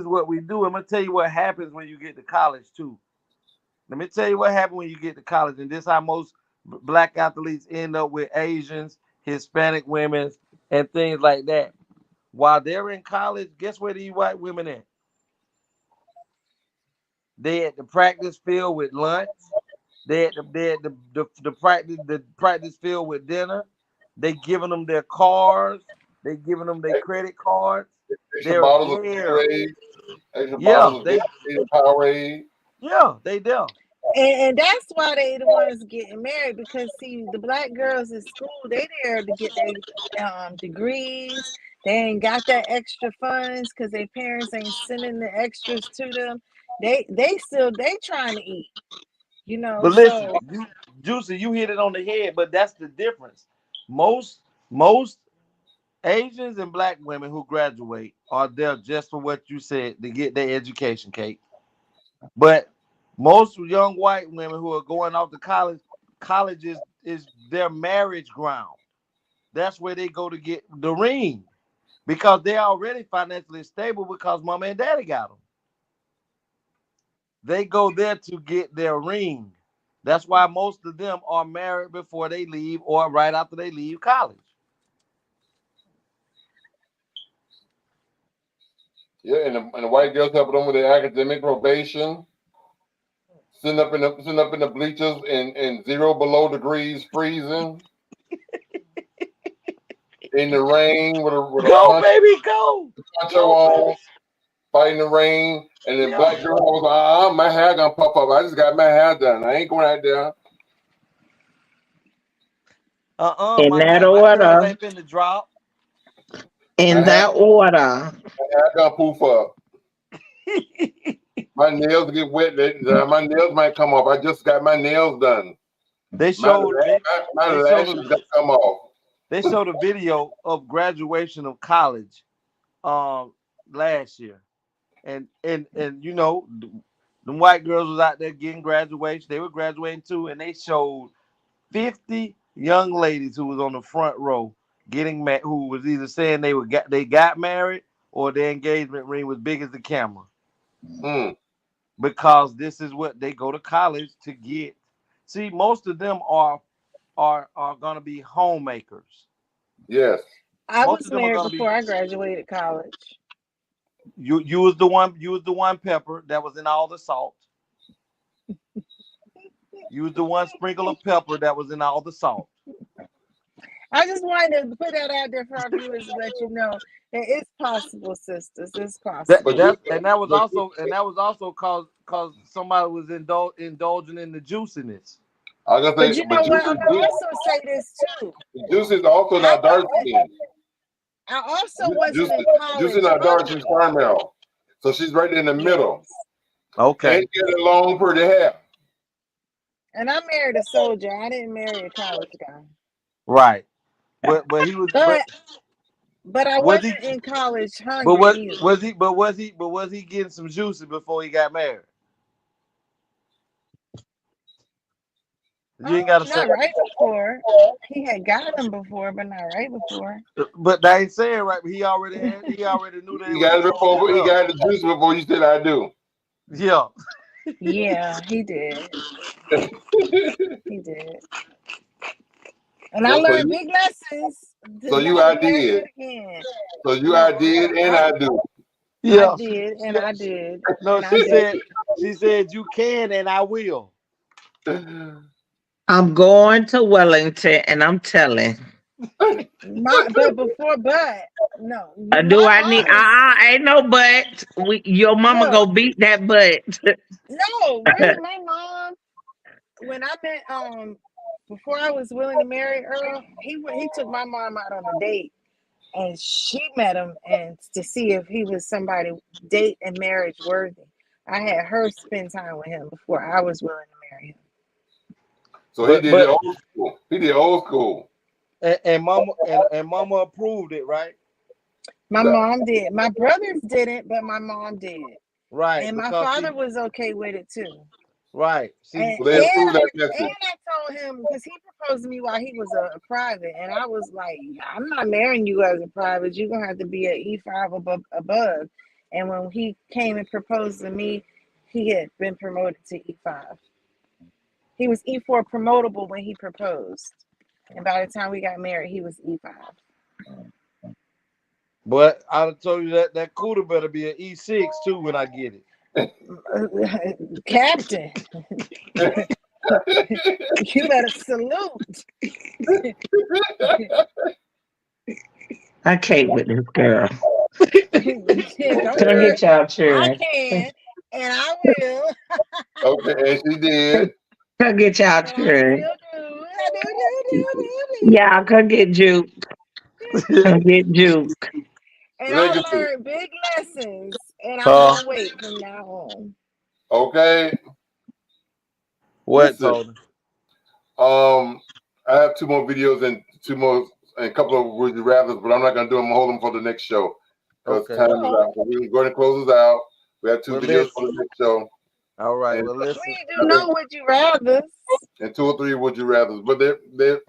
what we do. I'm gonna tell you what happens when you get to college too. Let me tell you what happens when you get to college, and this is how most black athletes end up with Asians, Hispanic women, and things like that. While they're in college, guess where these white women at? They at the practice field with lunch. They at the practice field with dinner. They giving them their cars. They giving them their credit cards. Extra They're bottles of there. Gatorade, extra Yeah, bottles of Gatorade, Powerade. they there. And that's why they the ones getting married, because see, the black girls in school, they there to get their degrees. They ain't got that extra funds because their parents ain't sending the extras to them. They trying to eat, But listen, so Juicy, you hit it on the head. But that's the difference. Most Asians and black women who graduate are there just for what you said, to get their education, Kate. But most young white women who are going off to college is their marriage ground. That's where they go to get the ring, because they're already financially stable because mama and daddy got them. They go there to get their ring. That's why most of them are married before they leave or right after they leave college. Yeah, and the white girls helping them with their academic probation, sitting up in the bleachers in 0 below degrees freezing, in the rain with a Go, baby, go. poncho on, fighting the rain. And then black girl was like, my hair gonna pop up. I just got my hair done. I ain't going out there. In My that curls order. ain't finna drop. In that order. My hair gonna poof up. My nails get wet. My nails might come off. I just got my nails done. They my showed lashes just come off. They showed a video of graduation of college last year. And you know, the white girls was out there getting graduation. They were graduating too, and they showed 50 young ladies who was on the front row getting married, who was either saying they got married or their engagement ring was big as the camera. Because this is what they go to college to get. See, most of them are gonna be homemakers. Yes. I Most was of them are married gonna be. before I graduated college. You was the one pepper that was in all the salt. You was the one sprinkle of pepper that was in all the salt. I just wanted to put that out there for our viewers to let you know that it's possible, sisters. It's possible. That was also cause somebody was indulging in the juiciness. But you know what? I'm gonna also say this too. Juicy is also not dark skinned. I also wasn't in college. Juicy not dark, she's caramel. So she's right in the middle. Okay. And she had a long pretty hair. And I married a soldier. I didn't marry a college guy. Right. But he was but I wasn't in college hungry either. Was he getting some juicy before he got married? You ain't gotta say not right before. He had got him before, but not right before. But they ain't saying right. He already knew that he got it before. He got the juice before you said I do. Yeah. Yeah, he did. He did. And I learned big lessons. So you I did. So you I did and I do. Yeah. I did and I did. No, she said you can and I will. I'm going to Wellington and I'm telling. No. Do I need ain't no but. Your mama go beat that butt. No, really, my mom, when I met before I was willing to marry Earl, he took my mom out on a date and she met him and to see if he was somebody date and marriage worthy. I had her spend time with him before I was willing to marry him. So he did it old school. He did old school. And mama approved it, right? My mom did. My brothers didn't, but my mom did. Right. And my father was okay with it too. Right. See, And, Well, they and, approve that and message. I told him because he proposed to me while he was a private, and I was like, I'm not marrying you as a private. You're gonna have to be an E5 above. And when he came and proposed to me, he had been promoted to E5. He was E4 promotable when he proposed, and by the time we got married, he was E5. but I told you that cooter better be an E6 too when I get it. Captain, you better salute. I can't with this girl. Yeah, don't Can I worry, get y'all I children? can and I will. Okay, and she did. Can I get y'all And I children? still do. I do. Y'all come get Juke. Come get Juke. And I Legacy. learned big lessons, and I'm gonna wait from now on. Okay. What, Listen. Tony? I have 2 more videos and 2 more and a couple of would you rather, but I'm not gonna do them. Hold them for the next show because Okay. time is out. So we're going to close us out. We have 2 Well, videos for listen. the next show. All right. And Well, listen. We do know would you rather. and 2 or 3 would you rather, but they're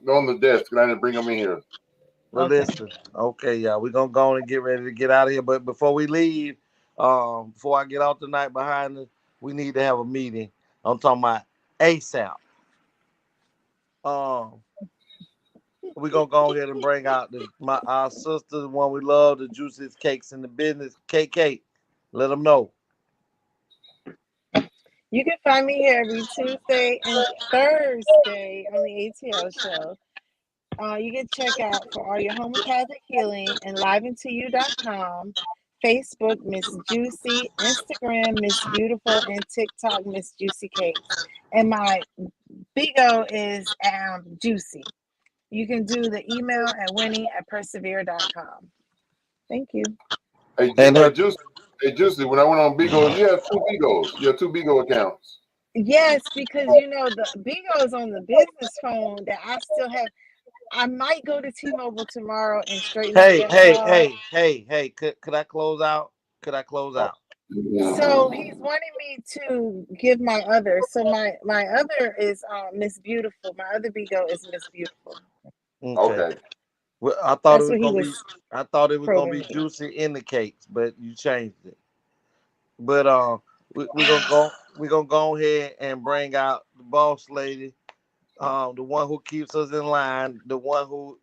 on the desk, and I didn't bring them in here. Well, Okay. listen. Okay, y'all. We're gonna go on and get ready to get out of here. But before we leave, before I get out tonight behind us, we need to have a meeting. I'm talking about ASAP. We're gonna go ahead and bring out our sister, the one we love, the juiciest cakes in the business, KK. Let them know. You can find me here every Tuesday and Thursday on the ATL show. You can check out for all your homeopathic healing and liveintoyou.com, Facebook Miss Juicy, Instagram Miss Beautiful, and TikTok Miss Juicy Cakes. And my Bigo is Juicy. You can do the email at winnie@persevere.com. Thank you. Hey, And her, Juicy, when I went on Bigo, you have 2 Bigos. You have 2 Bigo accounts. Yes, because the Bigo is on the business phone that I still have. I might go to T-Mobile tomorrow and straighten up that fraud. hey. Could I close out? Could I close out? So he's wanting me to give my other. So my other is Miss Beautiful. My other Bigo is Miss Beautiful. Okay. Well, I thought it That's was what he gonna be. was I thought it was gonna probing be me. juicy in the cakes, but you changed it. But we're gonna go ahead and bring out the boss lady, the one who keeps us in line, the one who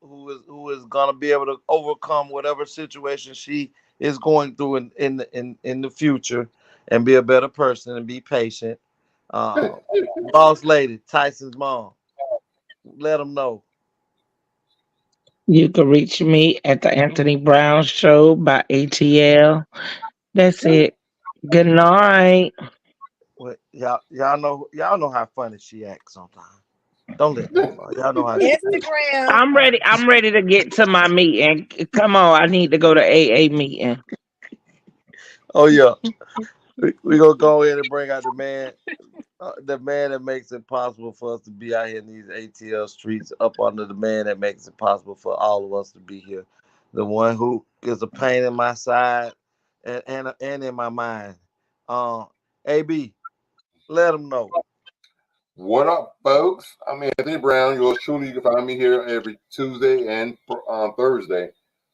is gonna be able to overcome whatever situation she is going through in the future, and be a better person and be patient. Boss lady, Tyson's mom. Let them know. You can reach me at the Anthony Brown Show by ATL. That's it. Good night. Well, y'all know how funny she acts sometimes. Don't let that fall. Y'all know how she acts. Instagram. I'm ready. I'm ready to get to my meeting. Come on, I need to go to AA meeting. Oh yeah, we gonna go ahead and bring out the man that makes it possible for us to be out here in these ATL streets, up under the man that makes it possible for all of us to be here. The one who is a pain in my side and in my mind. AB, let them know. What up, folks? I'm Anthony Brown. Yours truly. You can find me here every Tuesday and Thursday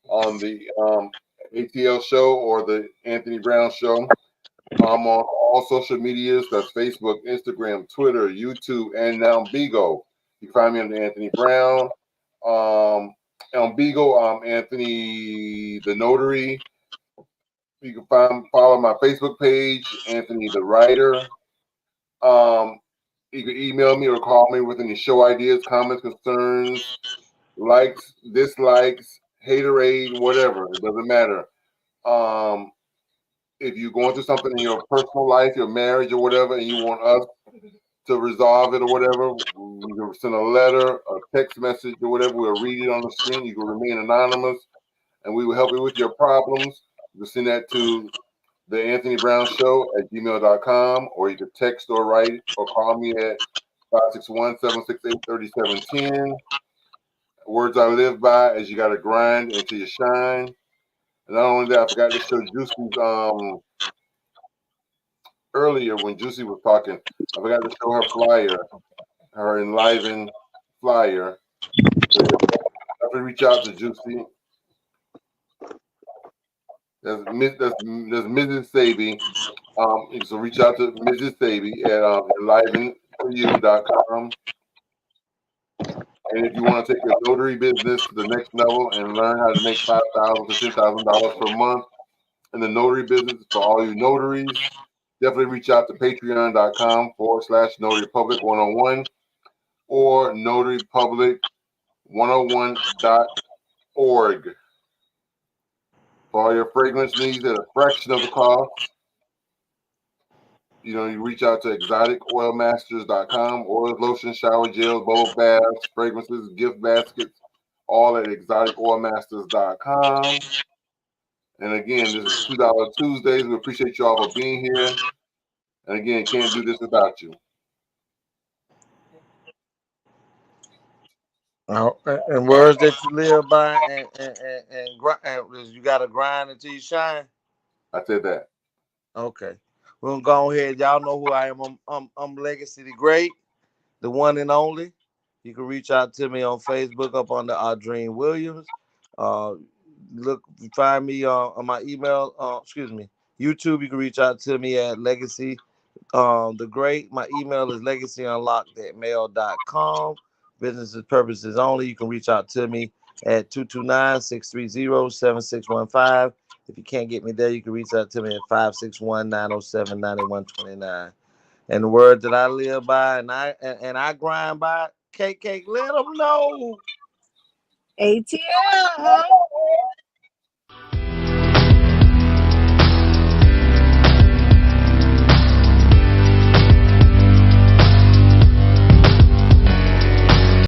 on the ATL show or the Anthony Brown show. I'm on all social medias. That's Facebook, Instagram, Twitter, YouTube, and now Bigo. You can find me under Anthony Brown. On Bigo, I'm Anthony the Notary. You can follow my Facebook page, Anthony the Writer. Um, you can email me or call me with any show ideas, comments, concerns, likes, dislikes, haterade, whatever. It doesn't matter. Um, if you're going through something in your personal life, your marriage or whatever, and you want us to resolve it or whatever, you can send a letter, a text message or whatever. We'll read it on the screen. You can remain anonymous, and we will help you with your problems. You can send that to the Anthony Brown Show at gmail.com, or you can text or write or call me at 561-768-3710. Words I live by is you got to grind until you shine. And not only that, I forgot to show Juicy's earlier when Juicy was talking. I forgot to show her flyer, her enliven flyer. So definitely reach out to Juicy. That's Mrs. Saby. So reach out to Mrs. Saby at enlivenforyou.com. And if you want to take your notary business to the next level and learn how to make $5,000 to $10,000 per month in the notary business for all you notaries, definitely reach out to patreon.com/notarypublic101 or notarypublic101.org. For all your fragrance needs at a fraction of the cost, you reach out to exoticoilmasters.com. Oils, lotions, shower gels, bubble baths, fragrances, gift baskets, all at exoticoilmasters.com. And again, this is $2 Tuesdays. We appreciate you all for being here. And again, can't do this without you. And words that you live by, and you got to grind until you shine. I said that. Okay, we're gonna go ahead. Y'all know who I am. I'm Legacy the Great, the one and only. You can reach out to me on Facebook up under Audrine Williams. Find me on my email. YouTube. You can reach out to me at Legacy the Great. My email is legacyunlocked@mail.com. Business purposes only. You can reach out to me at 229-630-7615. If you can't get me there, you can reach out to me at 561-907-9129. And the word that I live by and I grind by, cake, let them know. ATL, huh?